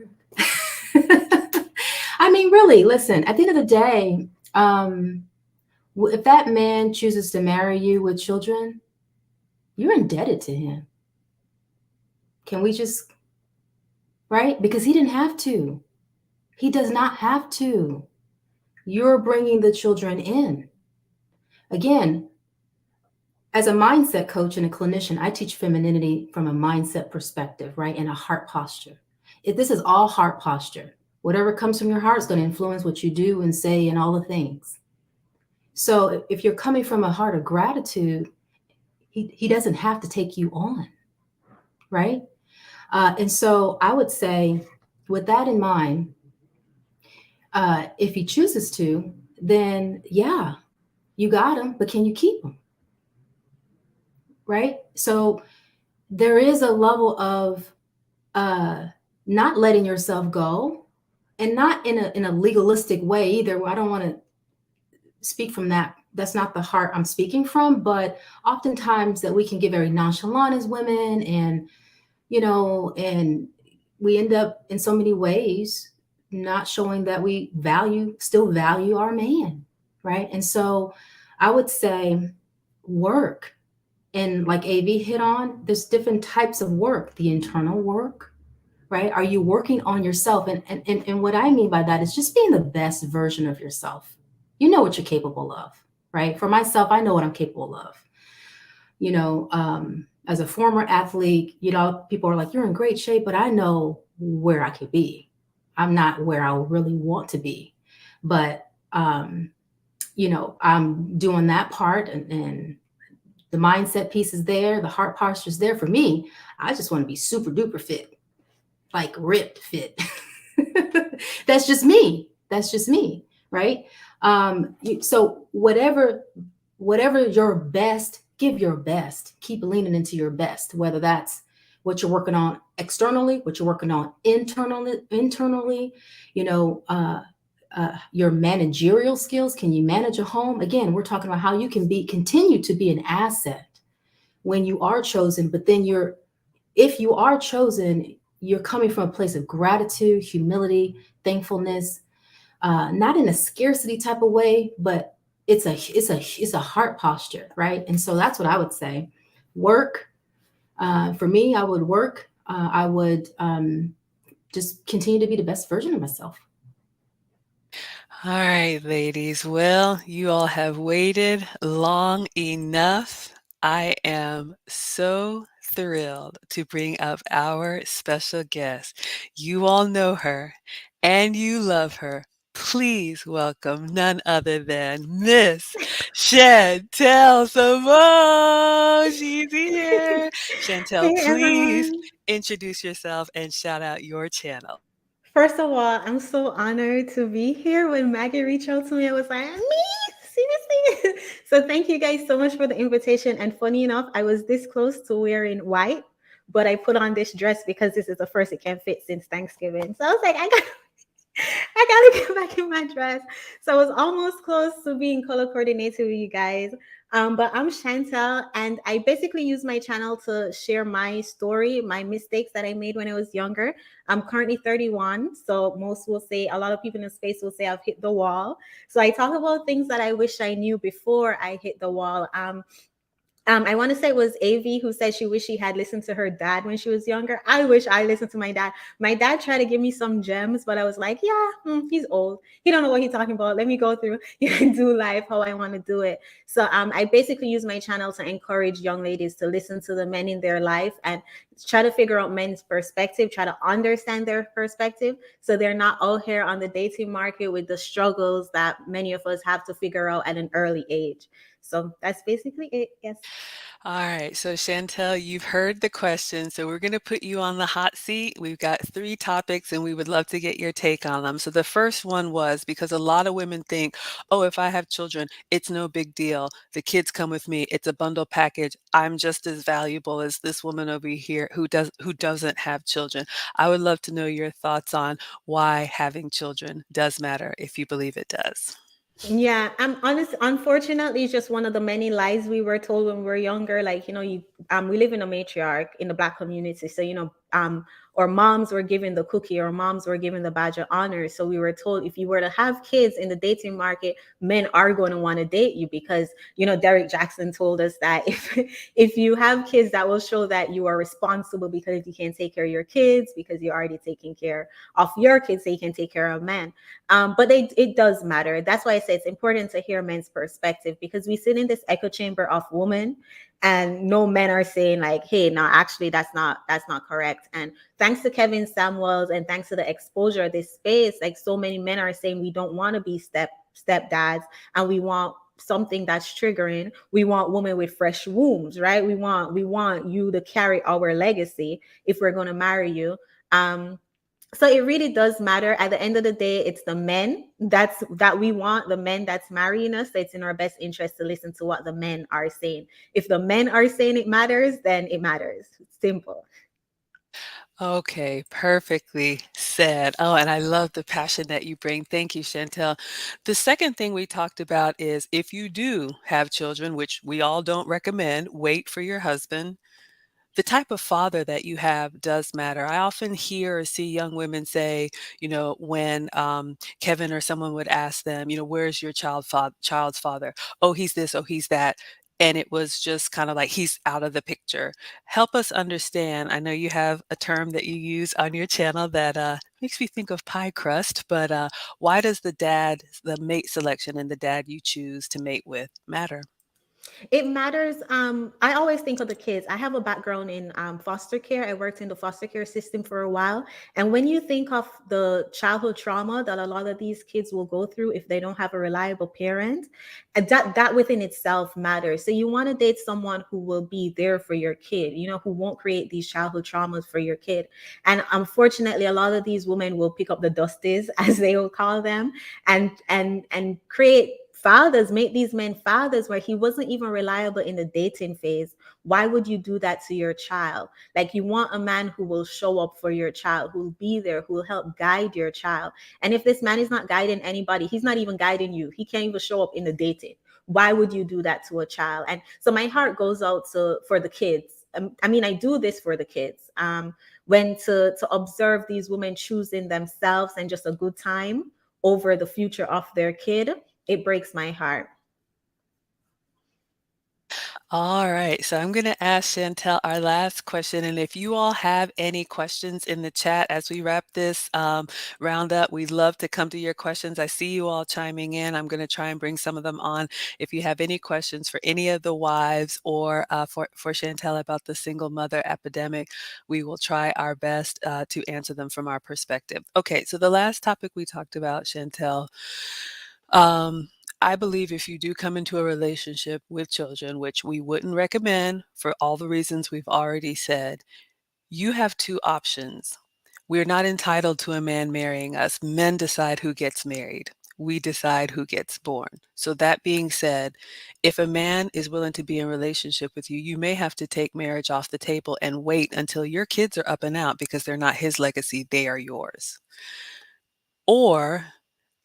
Speaker 4: I mean, really, listen, at the end of the day, if that man chooses to marry you with children, you're indebted to him. Can we just, right? Because he didn't have to. He does not have to. You're bringing the children in. Again, as a mindset coach and a clinician, I teach femininity from a mindset perspective, right? And a heart posture. This is all heart posture. Whatever comes from your heart is going to influence what you do and say and all the things. So if you're coming from a heart of gratitude, he doesn't have to take you on, right? And so I would say, with that in mind, if he chooses to, then yeah, you got him, but can you keep him? Right? So there is a level of not letting yourself go, and not in a legalistic way either. I don't want to speak from that. That's not the heart I'm speaking from, but oftentimes that we can get very nonchalant as women, and and we end up in so many ways not showing that we still value our man, right? And so I would say work. And like AV hit on, there's different types of work. The internal work, right? Are you working on yourself? And what I mean by that is just being the best version of yourself. You know what you're capable of, right? For myself, I know what I'm capable of. As a former athlete, people are like, you're in great shape, but I know where I could be. I'm not where I really want to be. But, I'm doing that part, and the mindset piece is there. The heart posture is there for me. I just want to be super duper fit, like ripped fit. That's just me. That's just me. Right. So whatever your best, give your best. Keep leaning into your best, whether that's what you're working on externally, what you're working on internally, your managerial skills. Can you manage a home? Again, we're talking about how you can continue to be an asset when you are chosen, but then if you are chosen, you're coming from a place of gratitude, humility, thankfulness, not in a scarcity type of way, but it's a heart posture, right? And so that's what I would say. Work. For me, I would work. I would just continue to be the best version of myself.
Speaker 1: All right, ladies. Well, you all have waited long enough. I am so thrilled to bring up our special guest. You all know her and you love her. Please welcome none other than Miss Chantel Simone. She's here. Chantel,
Speaker 5: Hey
Speaker 1: please
Speaker 5: everyone.
Speaker 1: introduce yourself and shout out your channel.
Speaker 5: First of all, I'm so honored to be here. When Maggie reached out to me, I was like, me? Seriously? So thank you guys so much for the invitation. And funny enough, I was this close to wearing white, but I put on this dress because this is the first it can fit since Thanksgiving. So I was like, I gotta get back in my dress. So I was almost close to being color coordinated with you guys. But I'm Chantel, and I basically use my channel to share my story, my mistakes that I made when I was younger. I'm currently 31, so most will say, a lot of people in the space will say I've hit the wall. So I talk about things that I wish I knew before I hit the wall. I want to say it was AV who said she wished she had listened to her dad when she was younger. I wish I listened to my dad. My dad tried to give me some gems, but I was like, yeah, he's old. He don't know what he's talking about. Let me go through do life how I want to do it. So I basically use my channel to encourage young ladies to listen to the men in their life and try to figure out men's perspective, try to understand their perspective, so they're not out here on the dating market with the struggles that many of us have to figure out at an early age. So that's basically it. Yes.
Speaker 1: All right, so Chantel, you've heard the question, so we're going to put you on the hot seat. We've got three topics and we would love to get your take on them. So the first one was because a lot of women think, oh, if I have children, it's no big deal. The kids come with me. It's a bundle package. I'm just as valuable as this woman over here who doesn't have children. I would love to know your thoughts on why having children does matter if you believe it does.
Speaker 5: Yeah, I'm honest. Unfortunately, it's just one of the many lies we were told when we were younger. Like, we live in a matriarch in the Black community, so or moms were given the cookie, or moms were given the badge of honor. So we were told if you were to have kids in the dating market, men are going to want to date you because Derek Jackson told us that if you have kids, that will show that you are responsible because you can take care of your kids because you're already taking care of your kids, so you can take care of men. But it does matter. That's why I say it's important to hear men's perspective, because we sit in this echo chamber of women and no men are saying like, hey, no, actually that's not correct. And thanks to Kevin Samuels and thanks to the exposure of this space, like so many men are saying we don't want to be stepdads, and we want something that's triggering. We want women with fresh wombs, right? We want you to carry our legacy if we're going to marry you. So it really does matter. At the end of the day, it's the men that we want, the men that's marrying us. So it's in our best interest to listen to what the men are saying. If the men are saying it matters, then it matters. It's simple.
Speaker 1: Okay, perfectly said. Oh, and I love the passion that you bring. Thank you, Chantel. The second thing we talked about is if you do have children, which we all don't recommend, wait for your husband. The type of father that you have does matter. I often hear or see young women say, when Kevin or someone would ask them, where's your child's father? Oh, he's this, oh, he's that. And it was just kind of like he's out of the picture. Help us understand. I know you have a term that you use on your channel that makes me think of pie crust, but why does the mate selection and the dad you choose to mate with matter?
Speaker 5: It matters. I always think of the kids. I have a background in foster care. I worked in the foster care system for a while. And when you think of the childhood trauma that a lot of these kids will go through if they don't have a reliable parent, that within itself matters. So you want to date someone who will be there for your kid, who won't create these childhood traumas for your kid. And unfortunately, a lot of these women will pick up the dusties, as they will call them, and create fathers, make these men fathers where he wasn't even reliable in the dating phase. Why would you do that to your child? Like, you want a man who will show up for your child, who will be there, who will help guide your child. And if this man is not guiding anybody, he's not even guiding you. He can't even show up in the dating. Why would you do that to a child? And so my heart goes out for the kids. I do this for the kids. When to observe these women choosing themselves and just a good time over the future of their kid, it breaks my heart.
Speaker 1: All right, so I'm going to ask Chantel our last question. And if you all have any questions in the chat as we wrap this round up, we'd love to come to your questions. I see you all chiming in. I'm going to try and bring some of them on. If you have any questions for any of the wives or for Chantel about the single mother epidemic, we will try our best to answer them from our perspective. Okay, so the last topic we talked about, Chantel, um, I believe if you do come into a relationship with children, which we wouldn't recommend for all the reasons we've already said, you have two options. We're not entitled to a man marrying us. Men decide who gets married. We decide who gets born. So that being said, if a man is willing to be in relationship with you, you may have to take marriage off the table and wait until your kids are up and out because they're not his legacy, they are yours. Or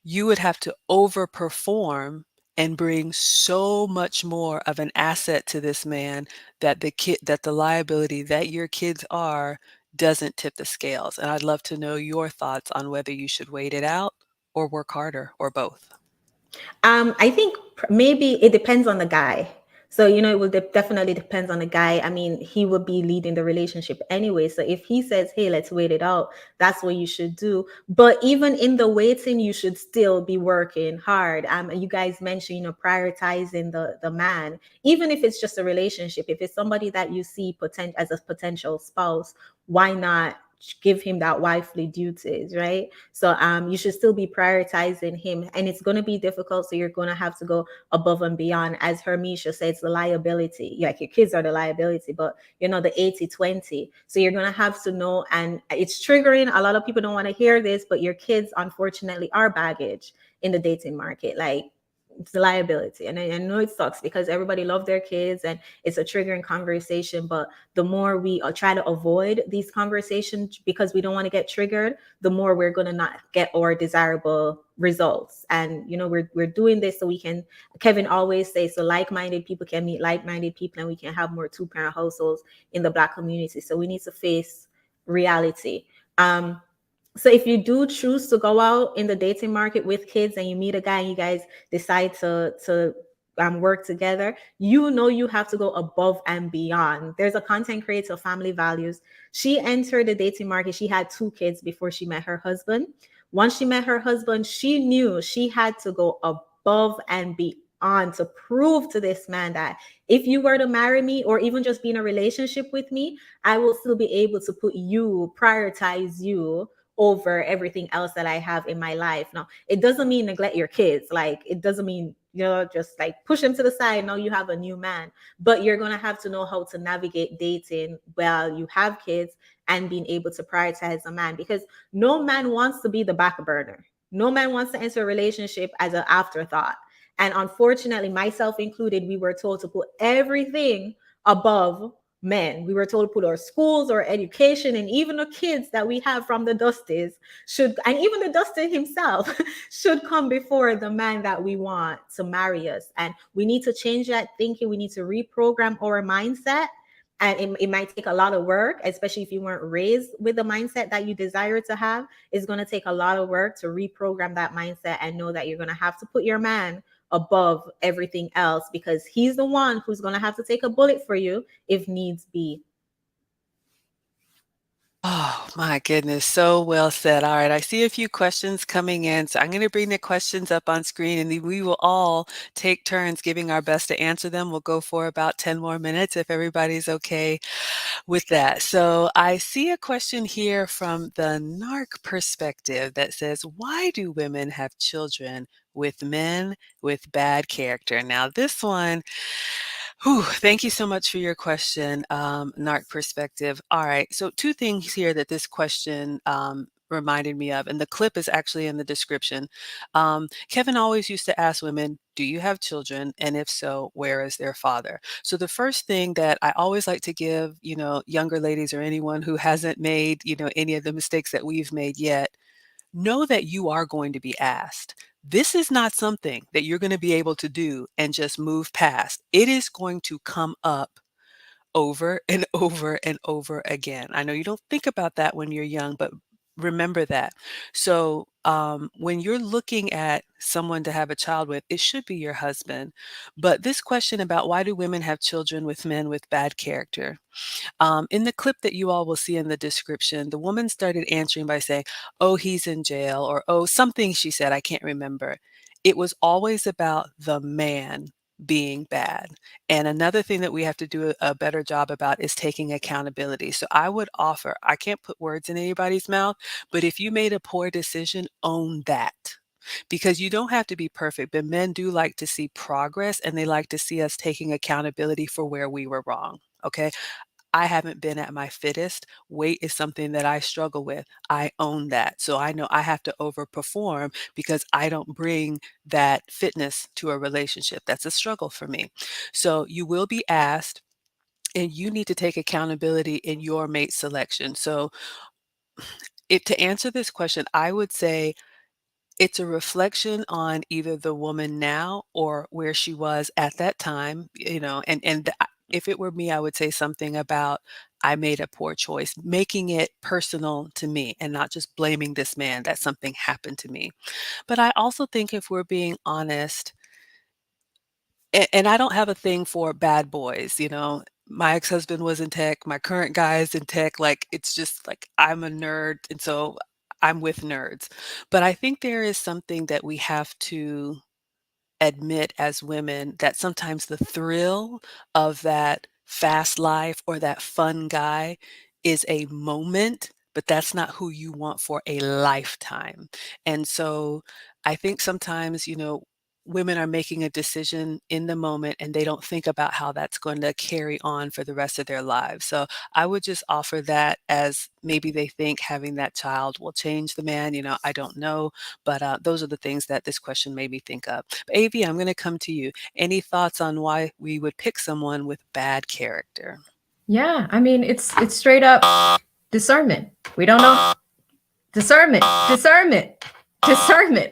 Speaker 1: you would have to overperform and bring so much more of an asset to this man that the liability that your kids are doesn't tip the scales. And I'd love to know your thoughts on whether you should wait it out or work harder or both.
Speaker 5: I think maybe it depends on the guy. So, it will definitely depends on the guy. I mean, he would be leading the relationship anyway. So if he says, hey, let's wait it out, that's what you should do. But even in the waiting, you should still be working hard. You guys mentioned, prioritizing the man, even if it's just a relationship, if it's somebody that you see as a potential spouse, why not give him that wifely duties, right? So you should still be prioritizing him, and it's going to be difficult. So you're going to have to go above and beyond. As Hermeisha said, it's the liability. Like, your kids are the liability, but the 80-20. So you're going to have to know, and it's triggering. A lot of people don't want to hear this, but your kids, unfortunately, are baggage in the dating market. Like, it's a liability. And I know it sucks because everybody loves their kids and it's a triggering conversation. But the more we try to avoid these conversations because we don't want to get triggered, the more we're going to not get our desirable results. And we're doing this so we can, Kevin always says, so like-minded people can meet like-minded people, and we can have more two-parent households in the Black community. So we need to face reality. So if you do choose to go out in the dating market with kids and you meet a guy and you guys decide to work together, you have to go above and beyond. There's a content creator, Family Values. She entered the dating market. She had 2 kids before she met her husband. Once she met her husband, she knew she had to go above and beyond to prove to this man that if you were to marry me or even just be in a relationship with me, I will still be able to prioritize you over everything else that I have in my life. Now, it doesn't mean neglect your kids. Like, it doesn't mean, just like push them to the side. Now you have a new man, but you're going to have to know how to navigate dating while you have kids and being able to prioritize a man, because no man wants to be the back burner. No man wants to enter a relationship as an afterthought. And unfortunately, myself included, we were told to put everything above men. We were told to put our schools, our education, and even the kids that we have from the Dusties and even the Dusty himself should come before the man that we want to marry us. And we need to change that thinking. We need to reprogram our mindset. And it might take a lot of work, especially if you weren't raised with the mindset that you desire to have. It's going to take a lot of work to reprogram that mindset and know that you're going to have to put your man above everything else, because he's the one who's going to have to take a bullet for you if needs be.
Speaker 1: Oh my goodness, so well said. All right, I see a few questions coming in, so I'm going to bring the questions up on screen, and we will all take turns giving our best to answer them. We'll go for about 10 more minutes if everybody's okay with that. So I see a question here from the narc perspective that says, why do women have children with men with bad character? Now, this one, thank you so much for your question, narc perspective. All right, so 2 things here that this question reminded me of, and the clip is actually in the description. Kevin always used to ask women, do you have children? And if so, where is their father? So the first thing that I always like to give, younger ladies or anyone who hasn't made, any of the mistakes that we've made yet, know that you are going to be asked. This is not something that you're going to be able to do and just move past. It is going to come up over and over and over again. I know you don't think about that when you're young, but remember that. So when you're looking at someone to have a child with, it should be your husband. But this question about why do women have children with men with bad character? In the clip that you all will see in the description, the woman started answering by saying, oh, he's in jail, or oh, something she said, I can't remember. It was always about the man being bad. And another thing that we have to do a better job about is taking accountability. So I would offer, I can't put words in anybody's mouth, but if you made a poor decision, own that. Because you don't have to be perfect, but men do like to see progress and they like to see us taking accountability for where we were wrong. Okay. I haven't been at my fittest. Weight is something that I struggle with. I own that. So I know I have to overperform because I don't bring that fitness to a relationship. That's a struggle for me. So you will be asked, and you need to take accountability in your mate selection. So to answer this question, I would say it's a reflection on either the woman now or where she was at that time, if it were me, I would say something about, I made a poor choice, making it personal to me and not just blaming this man that something happened to me. But I also think if we're being honest, and I don't have a thing for bad boys, my ex-husband was in tech, my current guy is in tech, like, it's just like I'm a nerd, and so I'm with nerds. But I think there is something that we have to admit as women, that sometimes the thrill of that fast life or that fun guy is a moment, but that's not who you want for a lifetime. And so I think sometimes, women are making a decision in the moment and they don't think about how that's going to carry on for the rest of their lives. So I would just offer that, as maybe they think having that child will change the man. I don't know, but those are the things that this question made me think of. But AV, I'm going to come to you. Any thoughts on why we would pick someone with bad character?
Speaker 2: Yeah, I mean, it's straight up discernment. We don't know. Discernment.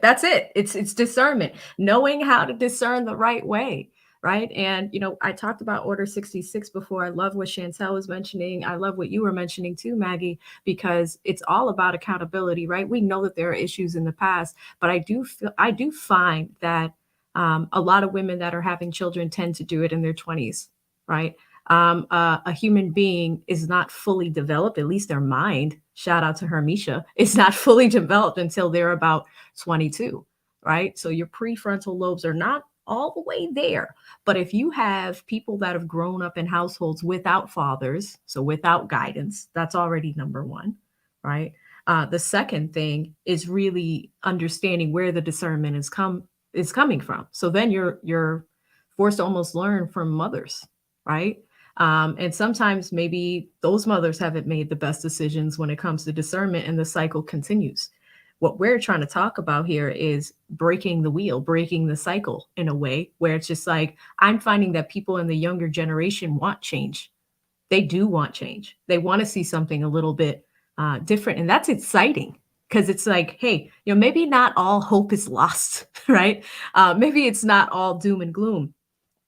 Speaker 2: That's it. It's discernment. Knowing how to discern the right way, right? And I talked about Order 66 before. I love what Chantel was mentioning. I love what you were mentioning too, Maggie, because it's all about accountability, right? We know that there are issues in the past, but I do find that a lot of women that are having children tend to do it in their 20s, right? A human being is not fully developed, at least their mind, shout out to Hermeisha, is not fully developed until they're about 22, right? So your prefrontal lobes are not all the way there. But if you have people that have grown up in households without fathers, so without guidance, that's already number one, right? The second thing is really understanding where the discernment is coming from. So then you're forced to almost learn from mothers, right? And sometimes maybe those mothers haven't made the best decisions when it comes to discernment, and the cycle continues. What we're trying to talk about here is breaking the wheel, breaking the cycle in a way where it's just like, I'm finding that people in the younger generation want change. They do want change. They want to see something a little bit different. And that's exciting because it's like, hey, maybe not all hope is lost, right? Maybe it's not all doom and gloom.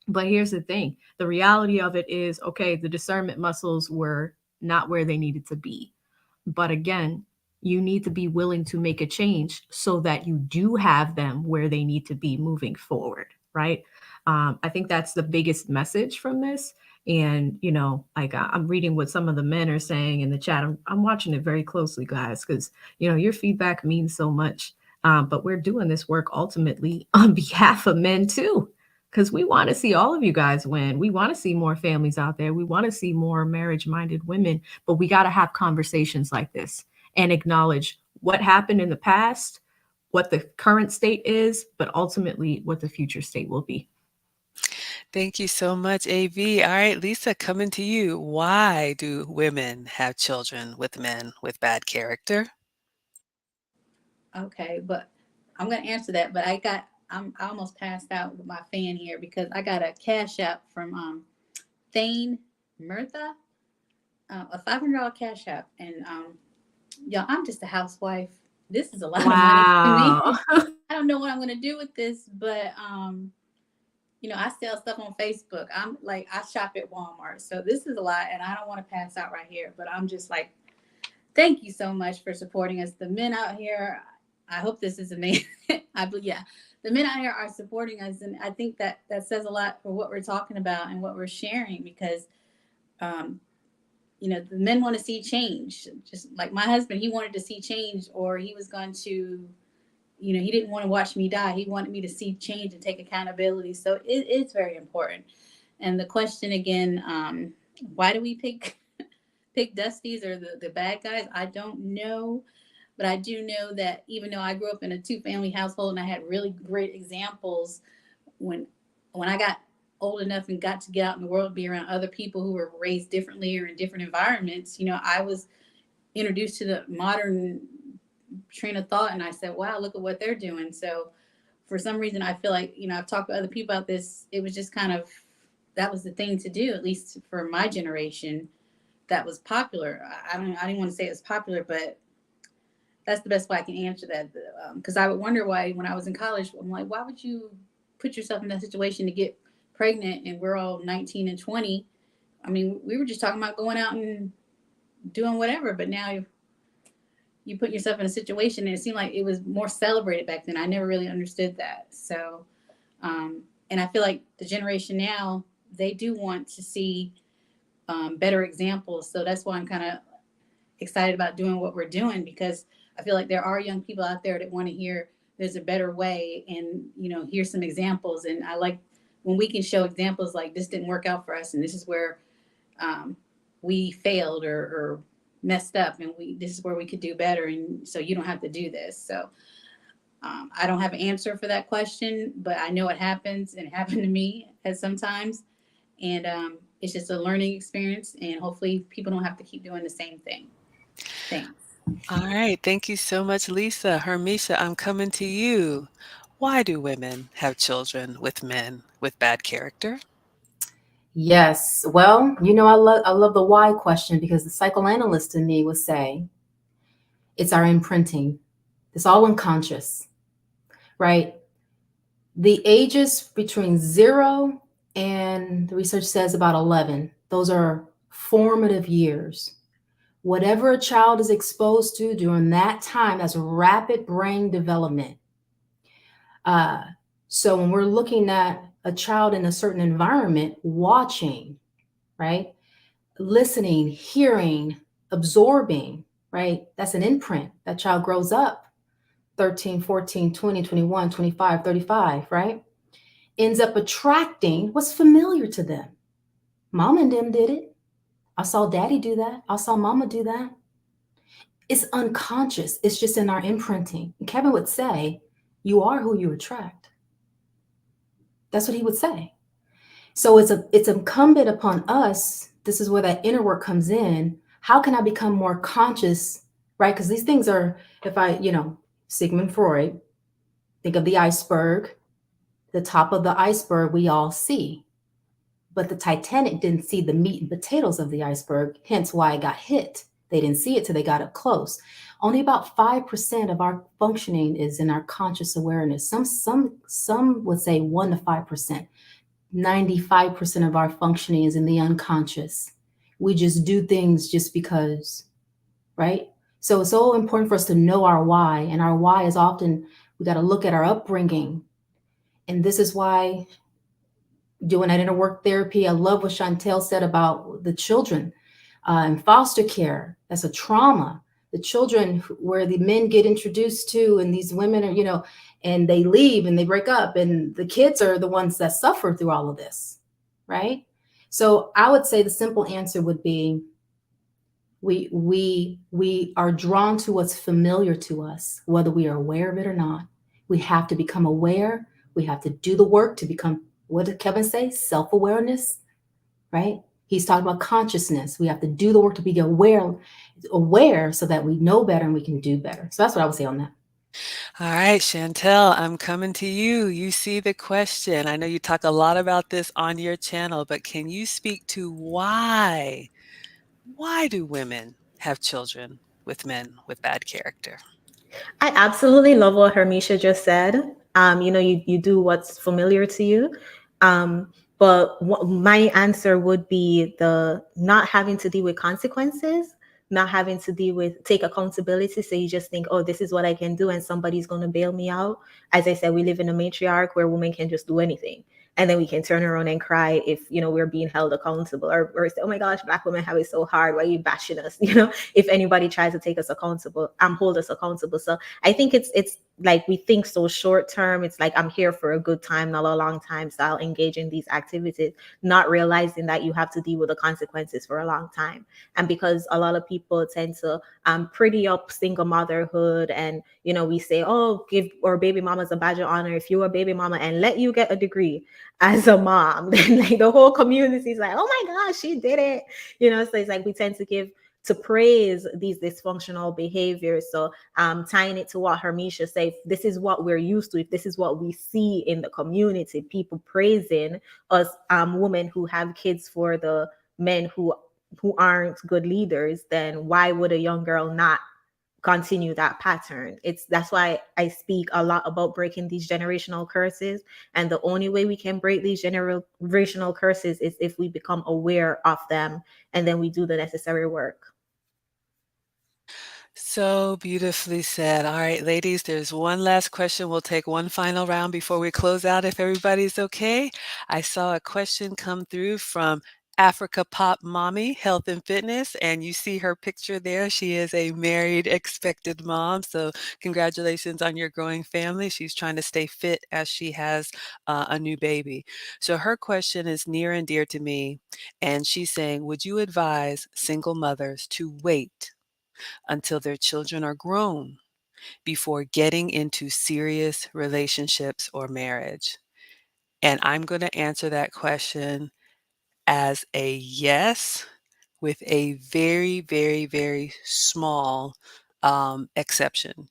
Speaker 2: But here's the thing, the reality of it is, okay, the discernment muscles were not where they needed to be. But again, you need to be willing to make a change so that you do have them where they need to be moving forward, right? I think that's the biggest message from this. And, like I'm reading what some of the men are saying in the chat. I'm watching it very closely, guys, because, your feedback means so much. But we're doing this work ultimately on behalf of men too, because we want to see all of you guys win. We want to see more families out there. We want to see more marriage-minded women, but we got to have conversations like this and acknowledge what happened in the past, what the current state is, but ultimately what the future state will be.
Speaker 1: Thank you so much, AV. All right, Lisa, coming to you. Why do women have children with men with bad character?
Speaker 3: Okay, but I'm gonna answer that. But I almost passed out with my fan here because I got a cash app from Thane Murtha, a $500 cash app, and y'all, I'm just a housewife. This is a lot of money to me.
Speaker 2: Wow.
Speaker 3: I don't know what I'm gonna do with this, but I sell stuff on Facebook. I'm like, I shop at Walmart, so this is a lot, and I don't want to pass out right here. But I'm just like, thank you so much for supporting us, the men out here. I hope this is amazing. Yeah, the men out here are supporting us, and I think that says a lot for what we're talking about and what we're sharing, because um, the men want to see change. Just like my husband, he wanted to see change, or he was going to, he didn't want to watch me die. He wanted me to see change and take accountability. So it's very important. And the question again, why do we pick Dusties or the bad guys? I don't know. But I do know that even though I grew up in a 2-family household and I had really great examples, when I got old enough and got to get out in the world, be around other people who were raised differently or in different environments, I was introduced to the modern train of thought, and I said, wow, look at what they're doing. So for some reason, I feel like, I've talked to other people about this. It was just kind of, that was the thing to do, at least for my generation, that was popular. I didn't want to say it was popular, but that's the best way I can answer that. Because I would wonder why when I was in college, I'm like, why would you put yourself in that situation to get pregnant and we're all 19 and 20? I mean, we were just talking about going out and doing whatever, but now you put yourself in a situation, and it seemed like it was more celebrated back then. I never really understood that. So, and I feel like the generation now, they do want to see better examples. So that's why I'm kind of excited about doing what we're doing, because I feel like there are young people out there that want to hear there's a better way, and here's some examples. And I like when we can show examples like this didn't work out for us, and this is where we failed or messed up, and this is where we could do better, and so you don't have to do this. So I don't have an answer for that question, but I know it happens, and it happened to me at sometimes, and it's just a learning experience, and hopefully people don't have to keep doing the same thing. Thanks.
Speaker 1: All right. Thank you so much, Lisa. Hermeisha, I'm coming to you. Why do women have children with men with bad character?
Speaker 4: Yes. Well, I love the why question, because the psychoanalyst in me would say it's our imprinting. It's all unconscious, right? The ages between 0 and the research says about 11, those are formative years. Whatever a child is exposed to during that time, that's rapid brain development. Uh, so when we're looking at a child in a certain environment, watching, right? Listening, hearing, absorbing, right? That's an imprint. That child grows up 13, 14, 20, 21, 25, 35, right? Ends up attracting what's familiar to them. Mom and them did it. I saw daddy do that. I saw mama do that. It's unconscious. It's just in our imprinting. And Kevin would say, you are who you attract. That's what he would say. So it's incumbent upon us. This is where that inner work comes in. How can I become more conscious, right? Because these things are, if Sigmund Freud, think of the iceberg, the top of the iceberg we all see. But the Titanic didn't see the meat and potatoes of the iceberg, hence why it got hit. They didn't see it till they got up close. Only about 5% of our functioning is in our conscious awareness. Some would say 1 to 5%. 95% of our functioning is in the unconscious. We just do things just because, right? So it's so important for us to know our why. And our why is often, we got to look at our upbringing. And this is why doing that inner work therapy, I love what Chantel said about the children in foster care. That's a trauma. The children where the men get introduced to, and these women are, and they leave and they break up, and the kids are the ones that suffer through all of this, right? So I would say the simple answer would be we are drawn to what's familiar to us, whether we are aware of it or not. We have to become aware. We have to do the work to become, what did Kevin say? Self-awareness, right? He's talking about consciousness. We have to do the work to be aware so that we know better and we can do better. So that's what I would say on that.
Speaker 1: All right, Chantel, I'm coming to you. You see the question. I know you talk a lot about this on your channel, but can you speak to why? Why do women have children with men with bad character?
Speaker 5: I absolutely love what Hermeisha just said. You do what's familiar to you. But my answer would be the not having to deal with consequences, not having to deal with take accountability. So you just think, oh, this is what I can do, and somebody's going to bail me out. As I said, we live in a matriarch where women can just do anything. And then we can turn around and cry if we're being held accountable, or say, oh my gosh, Black women have it so hard, why are you bashing us? If anybody tries to take us accountable, hold us accountable. So I think it's like we think so short term. It's like, I'm here for a good time, not a long time, so I'll engage in these activities, not realizing that you have to deal with the consequences for a long time. And because a lot of people tend to pretty up single motherhood, and we say, oh, give our baby mamas a badge of honor if you're a baby mama, and let you get a degree as a mom, then like the whole community is like, oh my gosh, she did it. So it's like we tend to praise these dysfunctional behaviors. So tying it to what Hermeisha said, this is what we're used to. If this is what we see in the community, people praising us women who have kids for the men who aren't good leaders, then why would a young girl not continue that pattern. It's That's why I speak a lot about breaking these generational curses. And the only way we can break these generational curses is if we become aware of them and then we do the necessary work.
Speaker 1: So beautifully said. All right, ladies, there's one last question. We'll take one final round before we close out, if everybody's okay. I saw a question come through from Africa Pop Mommy, Health and Fitness, and you see her picture there. She is a married, expected mom. So, congratulations on your growing family. She's trying to stay fit as she has a new baby. So, her question is near and dear to me. And she's saying, would you advise single mothers to wait until their children are grown before getting into serious relationships or marriage? And I'm going to answer that question as a yes, with a very, very, very small exception.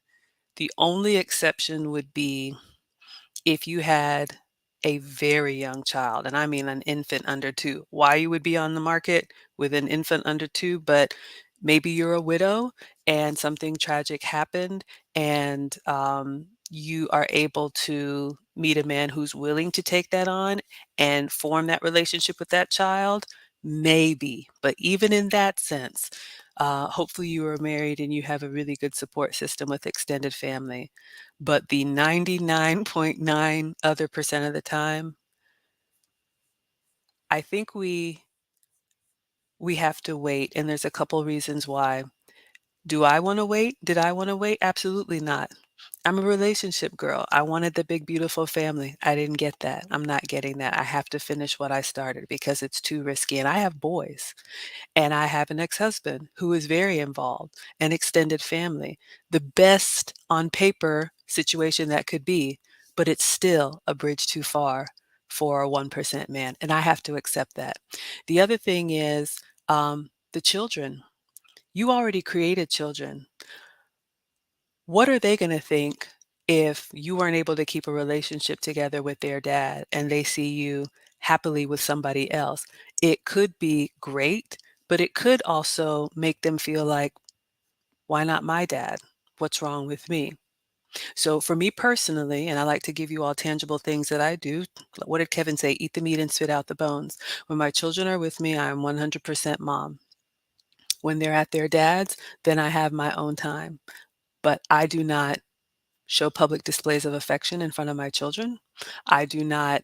Speaker 1: The only exception would be if you had a very young child, and I mean an infant under 2. Why you would be on the market with an infant under 2, but maybe you're a widow and something tragic happened, and you are able to meet a man who's willing to take that on and form that relationship with that child, maybe. But even in that sense, hopefully you are married and you have a really good support system with extended family. But the 99.9 other percent of the time, I think we have to wait, and there's a couple reasons why. Do I wanna wait? Did I wanna wait? Absolutely not. I'm a relationship girl. I wanted the big, beautiful family. I didn't get that. I'm not getting that. I have to finish what I started because it's too risky, and I have boys. And I have an ex-husband who is very involved, an extended family. The best on paper situation that could be, but it's still a bridge too far for a 1% man, and I have to accept that. The other thing is, the children. You already created children. What are they gonna think if you weren't able to keep a relationship together with their dad and they see you happily with somebody else? It could be great, but it could also make them feel like, "Why not my dad? What's wrong with me?" So for me personally, and I like to give you all tangible things that I do, what did Kevin say? Eat the meat and spit out the bones. When my children are with me, I'm 100% mom. When they're at their dad's, then I have my own time. But I do not show public displays of affection in front of my children. I do not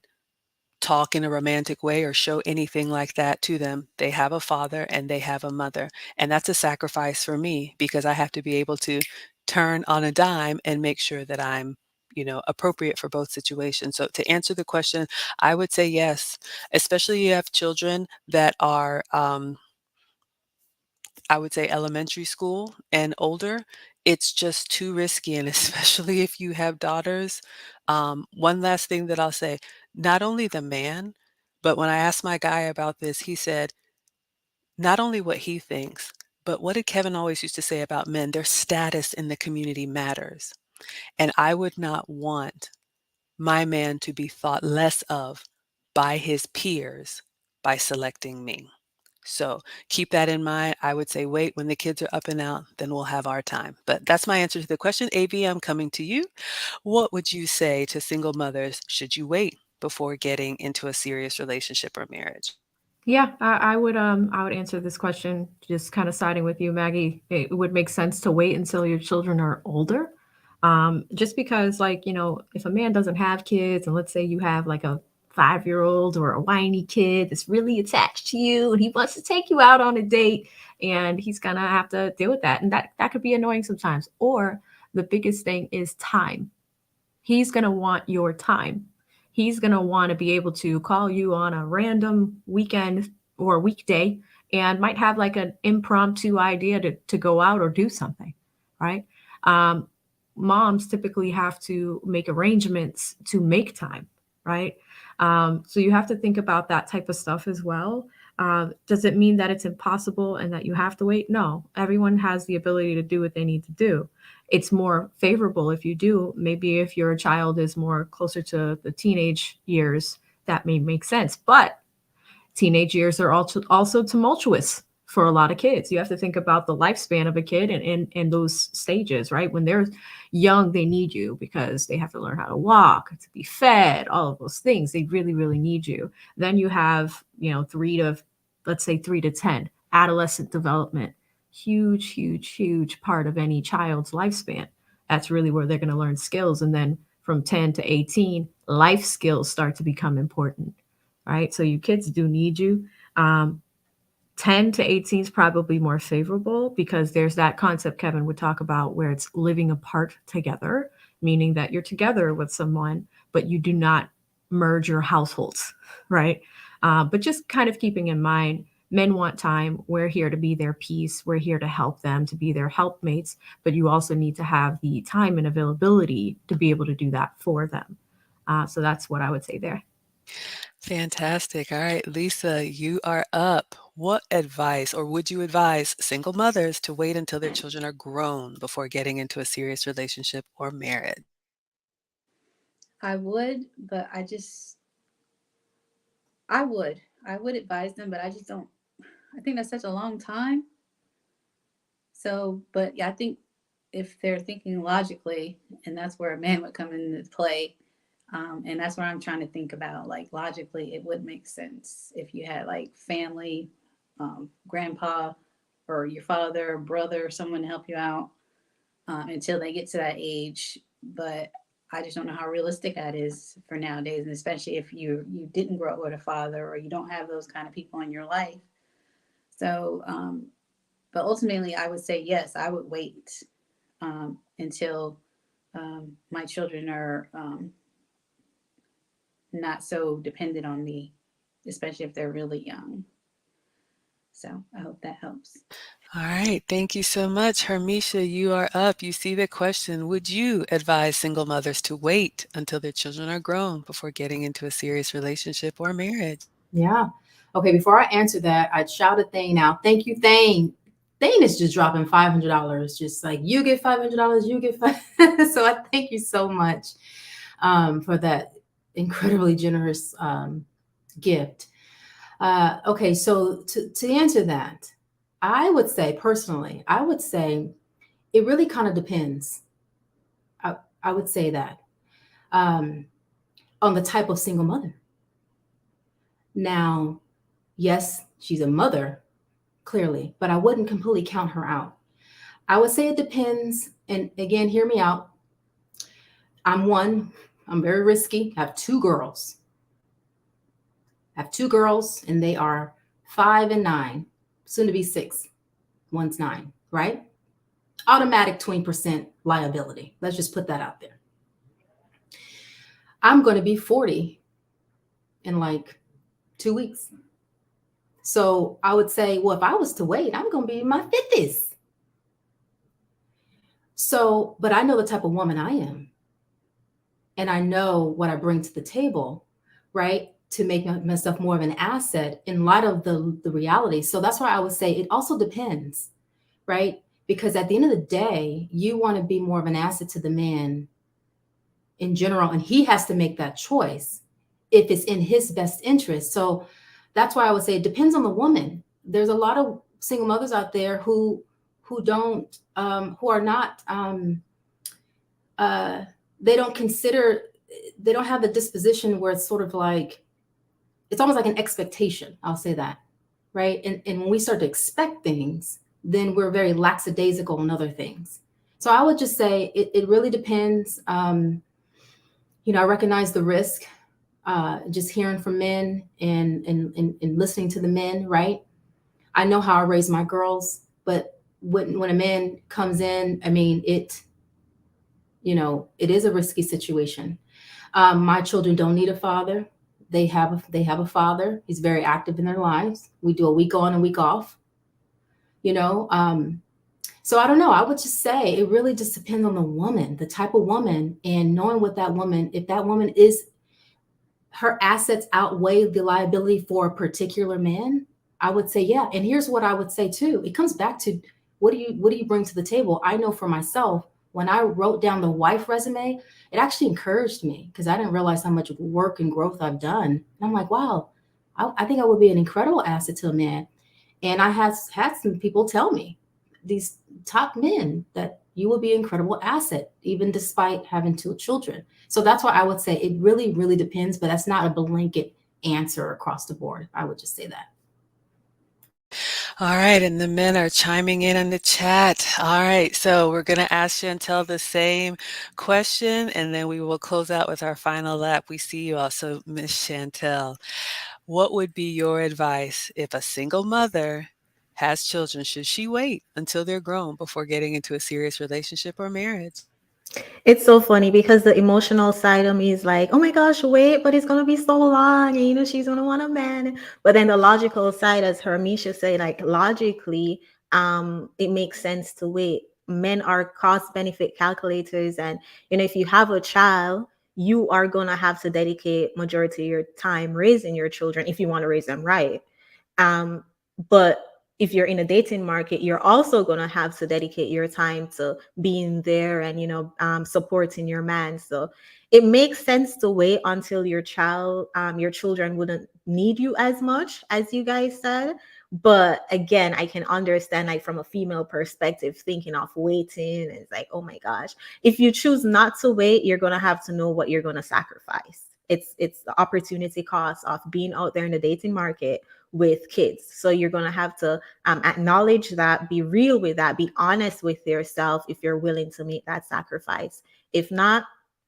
Speaker 1: talk in a romantic way or show anything like that to them. They have a father and they have a mother. And that's a sacrifice for me because I have to be able to turn on a dime and make sure that I'm, appropriate for both situations. So to answer the question, I would say yes, especially you have children that are I would say elementary school and older, it's just too risky, and especially if you have daughters. One last thing that I'll say, not only the man, but when I asked my guy about this, he said, not only what he thinks, but what did Kevin always used to say about men? Their status in the community matters. And I would not want my man to be thought less of by his peers by selecting me. So keep that in mind. I would say wait when the kids are up and out, then we'll have our time. But that's my answer to the question. AV, I'm coming to you. What would you say to single mothers? Should you wait before getting into a serious relationship or marriage?
Speaker 2: Yeah, I would answer this question just kind of siding with you, Maggie. It would make sense to wait until your children are older. Just because, like, if a man doesn't have kids, and let's say you have like a 5 year old or a whiny kid that's really attached to you and he wants to take you out on a date, and he's gonna have to deal with that. And that could be annoying sometimes. Or the biggest thing is time. He's going to want your time. He's going to want to be able to call you on a random weekend or weekday and might have like an impromptu idea to go out or do something, right? Um, Moms typically have to make arrangements to make time, right? So you have to think about that type of stuff as well. Does it mean that it's impossible and that you have to wait? No, everyone has the ability to do what they need to do. It's more favorable if you do. Maybe if your child is more closer to the teenage years, that may make sense. But teenage years are also tumultuous for a lot of kids. You have to think about the lifespan of a kid and those stages, right? When they're young, they need you because they have to learn how to walk, to be fed, all of those things. They really, really need you. Then you have, let's say 3 to 10, adolescent development. Huge, huge, huge part of any child's lifespan. That's really where they're going to learn skills. And then from 10 to 18, life skills start to become important, right? So you kids do need you. 10 to 18 is probably more favorable because there's that concept Kevin would talk about where it's living apart together, meaning that you're together with someone, but you do not merge your households, right? But just kind of keeping in mind, men want time. We're here to be their peace. We're here to help them, to be their helpmates, but you also need to have the time and availability to be able to do that for them. So that's what I would say there.
Speaker 1: Fantastic. All right, Lisa, you are up. What advice, or would you advise single mothers to wait until their children are grown before getting into a serious relationship or marriage?
Speaker 3: I would, but I would advise them, but I just don't. I think that's such a long time. So, but yeah, I think if they're thinking logically, and that's where a man would come into play, and that's what I'm trying to think about. Like logically, it would make sense if you had like family, grandpa, or your father, brother, someone to help you out until they get to that age. But I just don't know how realistic that is for nowadays, and especially if you didn't grow up with a father or you don't have those kind of people in your life. So, but ultimately, I would say yes. I would wait until my children are not so dependent on me, especially if they're really young. So I hope that helps.
Speaker 1: All right, thank you so much. Hermeisha, you are up. You see the question. Would you advise single mothers to wait until their children are grown before getting into a serious relationship or marriage?
Speaker 4: Yeah. Okay, before I answer that, I'd shout a Thane out. Thank you, Thane. Thane is just dropping $500. Just like you get $500, you get five. So I thank you so much for that incredibly generous gift. Okay, so to answer that, I would say personally, I would say it really kind of depends. I would say that um, on the type of single mother. Now, yes, she's a mother, clearly, but I wouldn't completely count her out. I would say it depends. And again, hear me out. I'm very risky. I have two girls. And they are 5 and 9, soon to be 6. One's 9, right? Automatic 20% liability. Let's just put that out there. I'm going to be 40 in like 2 weeks. So I would say, well, if I was to wait, I'm going to be in my 50s. So, but I know the type of woman I am. And I know what I bring to the table, right? To make myself more of an asset in light of the reality. So that's why I would say it also depends, right? Because at the end of the day, you want to be more of an asset to the man in general, and he has to make that choice if it's in his best interest. So that's why I would say it depends on the woman. There's a lot of single mothers out there who don't who are not they don't consider, they don't have the disposition where it's sort of like it's almost like an expectation. I'll say that, right? And when we start to expect things, then we're very lackadaisical in other things. So I would just say it really depends. I recognize the risk, just hearing from men and listening to the men, right? I know how I raise my girls, but when a man comes in, I mean, it is a risky situation. My children don't need a father. They have a father. He's very active in their lives. We do a week on and week off. So I don't know. I would just say it really just depends on the woman, the type of woman, and knowing what that woman, if that woman is, her assets outweigh the liability for a particular man, I would say, yeah. And here's what I would say too. It comes back to what do you bring to the table? I know for myself, when I wrote down the wife resume, it actually encouraged me because I didn't realize how much work and growth I've done. And I'm like, wow, I think I would be an incredible asset to a man. And I had some people tell me, these top men, that you will be an incredible asset, even despite having two children. So that's why I would say it really, really depends, but that's not a blanket answer across the board. I would just say that.
Speaker 1: All right, and the men are chiming in the chat. All right, so we're going to ask Chantel the same question, and then we will close out with our final lap. We see you also, Miss Chantel. What would be your advice if a single mother has children? Should she wait until they're grown before getting into a serious relationship or marriage?
Speaker 5: It's so funny because the emotional side of me is like, oh my gosh, wait, but it's gonna be so long, and she's gonna want a man. But then the logical side, as Hermeisha said, like logically, it makes sense to wait. Men are cost benefit calculators, and if you have a child, you are gonna have to dedicate majority of your time raising your children if you want to raise them right. Um, but if you're in a dating market, you're also going to have to dedicate your time to being there and, supporting your man. So it makes sense to wait until your children wouldn't need you as much as you guys said. But again, I can understand, like, from a female perspective, thinking of waiting. It's like, oh my gosh, if you choose not to wait, you're going to have to know what you're going to sacrifice. It's the opportunity cost of being out there in the dating market with kids. So you're going to have to acknowledge that, be real with that, be honest with yourself if you're willing to make that sacrifice. If not,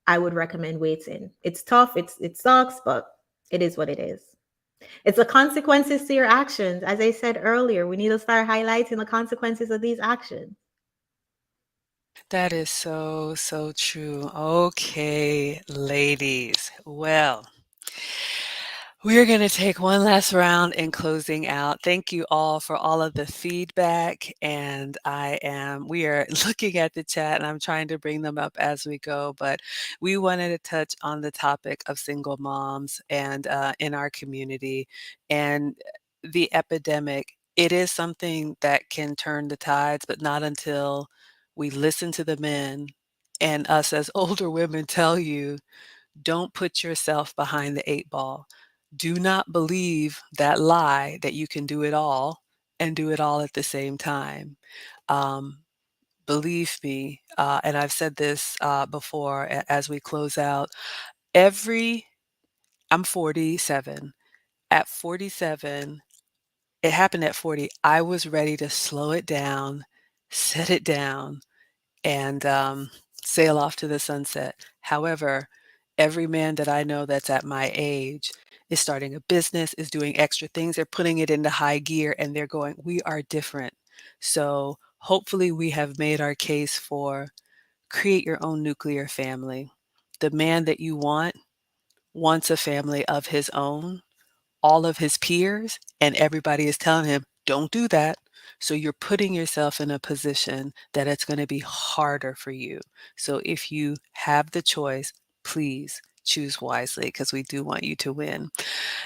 Speaker 5: I would recommend waiting. It's tough, it sucks, but it is what it is. It's the consequences to your actions. As I said earlier, we need to start highlighting the consequences of these actions.
Speaker 1: That is so, so true. Okay, ladies. Well, we are going to take one last round in closing out. Thank you all for all of the feedback. And we are looking at the chat and I'm trying to bring them up as we go. But we wanted to touch on the topic of single moms and in our community and the epidemic. It is something that can turn the tides, but not until we listen to the men and us as older women tell you, don't put yourself behind the eight ball. Do not believe that lie that you can do it all and do it all at the same time. Um, Believe me, and I've said this before as we close out, every, I'm 47. At 47, it happened at 40. I was ready to slow it down, set it down, and sail off to the sunset. However, every man that I know that's at my age is starting a business, is doing extra things. They're putting it into high gear and they're going, we are different. So hopefully we have made our case for create your own nuclear family. The man that you want wants a family of his own, all of his peers, and everybody is telling him, don't do that. So you're putting yourself in a position that it's going to be harder for you. So if you have the choice, please choose wisely because we do want you to win.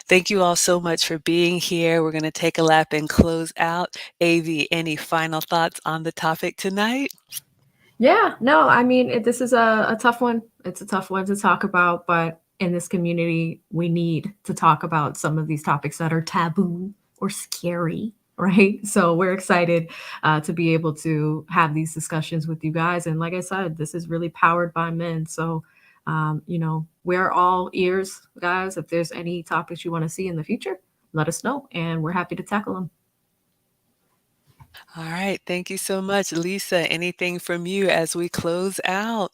Speaker 1: Thank you all so much for being here. We're going to take a lap and close out. AV, any final thoughts on the topic tonight?
Speaker 2: Yeah, no, I mean, this is a tough one. It's a tough one to talk about, but in this community, we need to talk about some of these topics that are taboo or scary, right? So we're excited to be able to have these discussions with you guys. And like I said, this is really powered by men. So, we're all ears, guys. If there's any topics you want to see in the future, let us know, and we're happy to tackle them.
Speaker 1: All right. Thank you so much. Lisa, anything from you as we close out?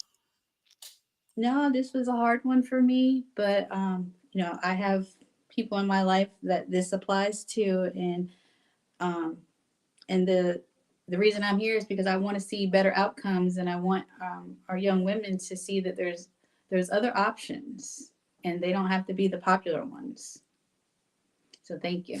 Speaker 3: No, this was a hard one for me, but I have people in my life that this applies to, um, and the reason I'm here is because I want to see better outcomes, and I want our young women to see that there's other options, and they don't have to be the popular ones. So thank you.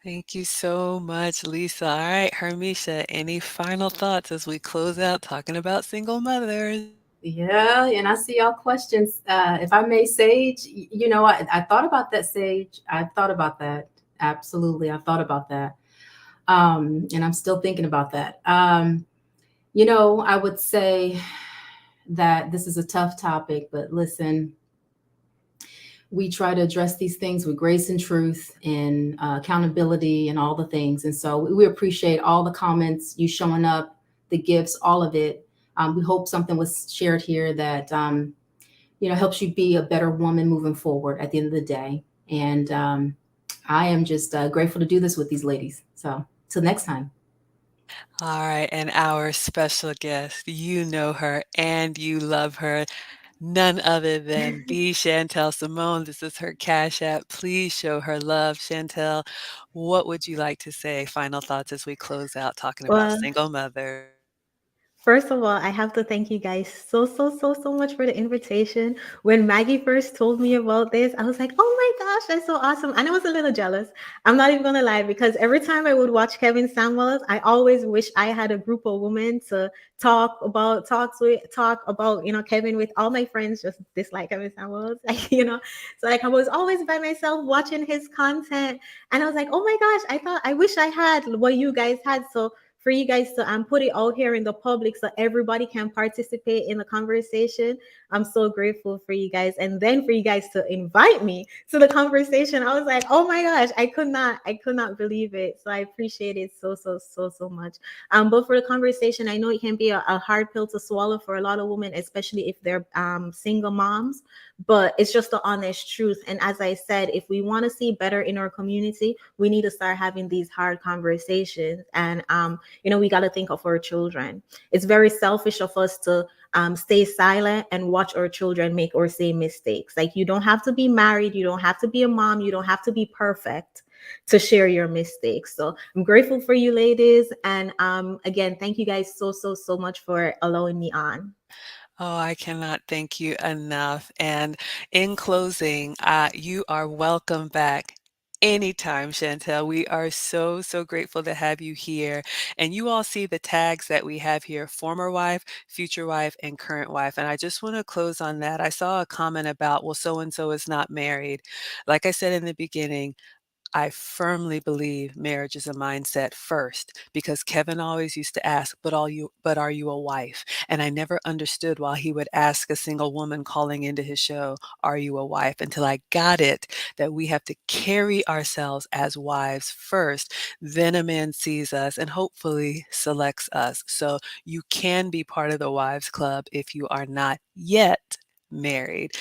Speaker 1: Thank you so much, Lisa. All right, Hermeisha, any final thoughts as we close out talking about single mothers?
Speaker 4: Yeah, and I see y'all questions. If I may, Sage, I thought about that, Sage. I thought about that. Absolutely. I thought about that. And I'm still thinking about that. I would say that this is a tough topic, but listen, we try to address these things with grace and truth and accountability and all the things. And so we appreciate all the comments, you showing up, the gifts, all of it. We hope something was shared here that helps you be a better woman moving forward at the end of the day. And I am just grateful to do this with these ladies. So till next time.
Speaker 1: All right, and our special guest, you know her and you love her. None other than B. Chantel Simone. This is her Cash App. Please show her love. Chantel, what would you like to say? Final thoughts as we close out talking about
Speaker 5: Well,
Speaker 1: single mothers.
Speaker 5: first of all, I have to thank you guys so much for the invitation. When Maggie first told me about this, I was like, oh my gosh, that's so awesome. And I was a little jealous. I'm not even gonna lie, because every time I would watch Kevin Samuels, I always wish I had a group of women to talk about, Kevin with. All my friends just dislike Kevin Samuels. So like I was always by myself watching his content. And I was like, oh my gosh, I wish I had what you guys had. So for you guys to put it out here in the public so everybody can participate in the conversation. I'm so grateful for you guys. And then for you guys to invite me to the conversation, I was like, oh my gosh, I could not believe it. So I appreciate it so much. But for the conversation, I know it can be a hard pill to swallow for a lot of women, especially if they're single moms, but it's just the honest truth. And as I said, if we want to see better in our community, we need to start having these hard conversations. And we got to think of our children. It's very selfish of us to stay silent and watch our children make or say mistakes. Like, you don't have to be married, you don't have to be a mom, you don't have to be perfect to share your mistakes. So I'm grateful for you ladies. And again, thank you guys so much for allowing me on.
Speaker 1: Oh, I cannot thank you enough. And in closing, you are welcome back anytime, Chantel. We are so grateful to have you here. And you all see the tags that we have here: former wife, future wife, and current wife. And I just want to close on that. I saw a comment about, well, so and so is not married. Like I said in the beginning, I firmly believe marriage is a mindset first, because Kevin always used to ask, but are you a wife? And I never understood why he would ask a single woman calling into his show, are you a wife? Until I got it, that we have to carry ourselves as wives first. Then a man sees us and hopefully selects us. So you can be part of the wives club if you are not yet married.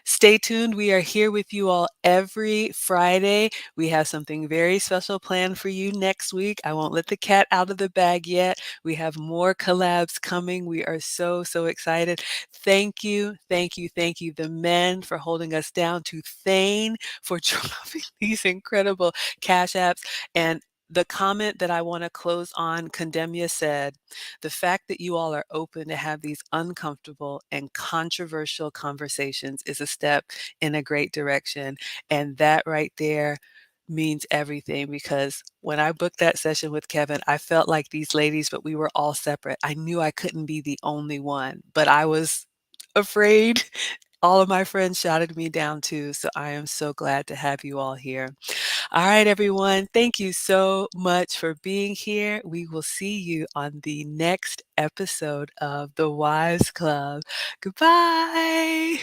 Speaker 1: Stay tuned. We are here with you all every Friday. We have something very special planned for you next week. I won't let the cat out of the bag yet. We have more collabs coming. We are so excited. Thank you, the men, for holding us down, to Thane for dropping these incredible cash apps. And the comment that I want to close on, Condemnia said, the fact that you all are open to have these uncomfortable and controversial conversations is a step in a great direction. And that right there means everything, because when I booked that session with Kevin, I felt like these ladies, but we were all separate. I knew I couldn't be the only one, but I was afraid. All of my friends shouted me down too. So I am so glad to have you all here. All right, everyone. Thank you so much for being here. We will see you on the next episode of the Wives Club. Goodbye.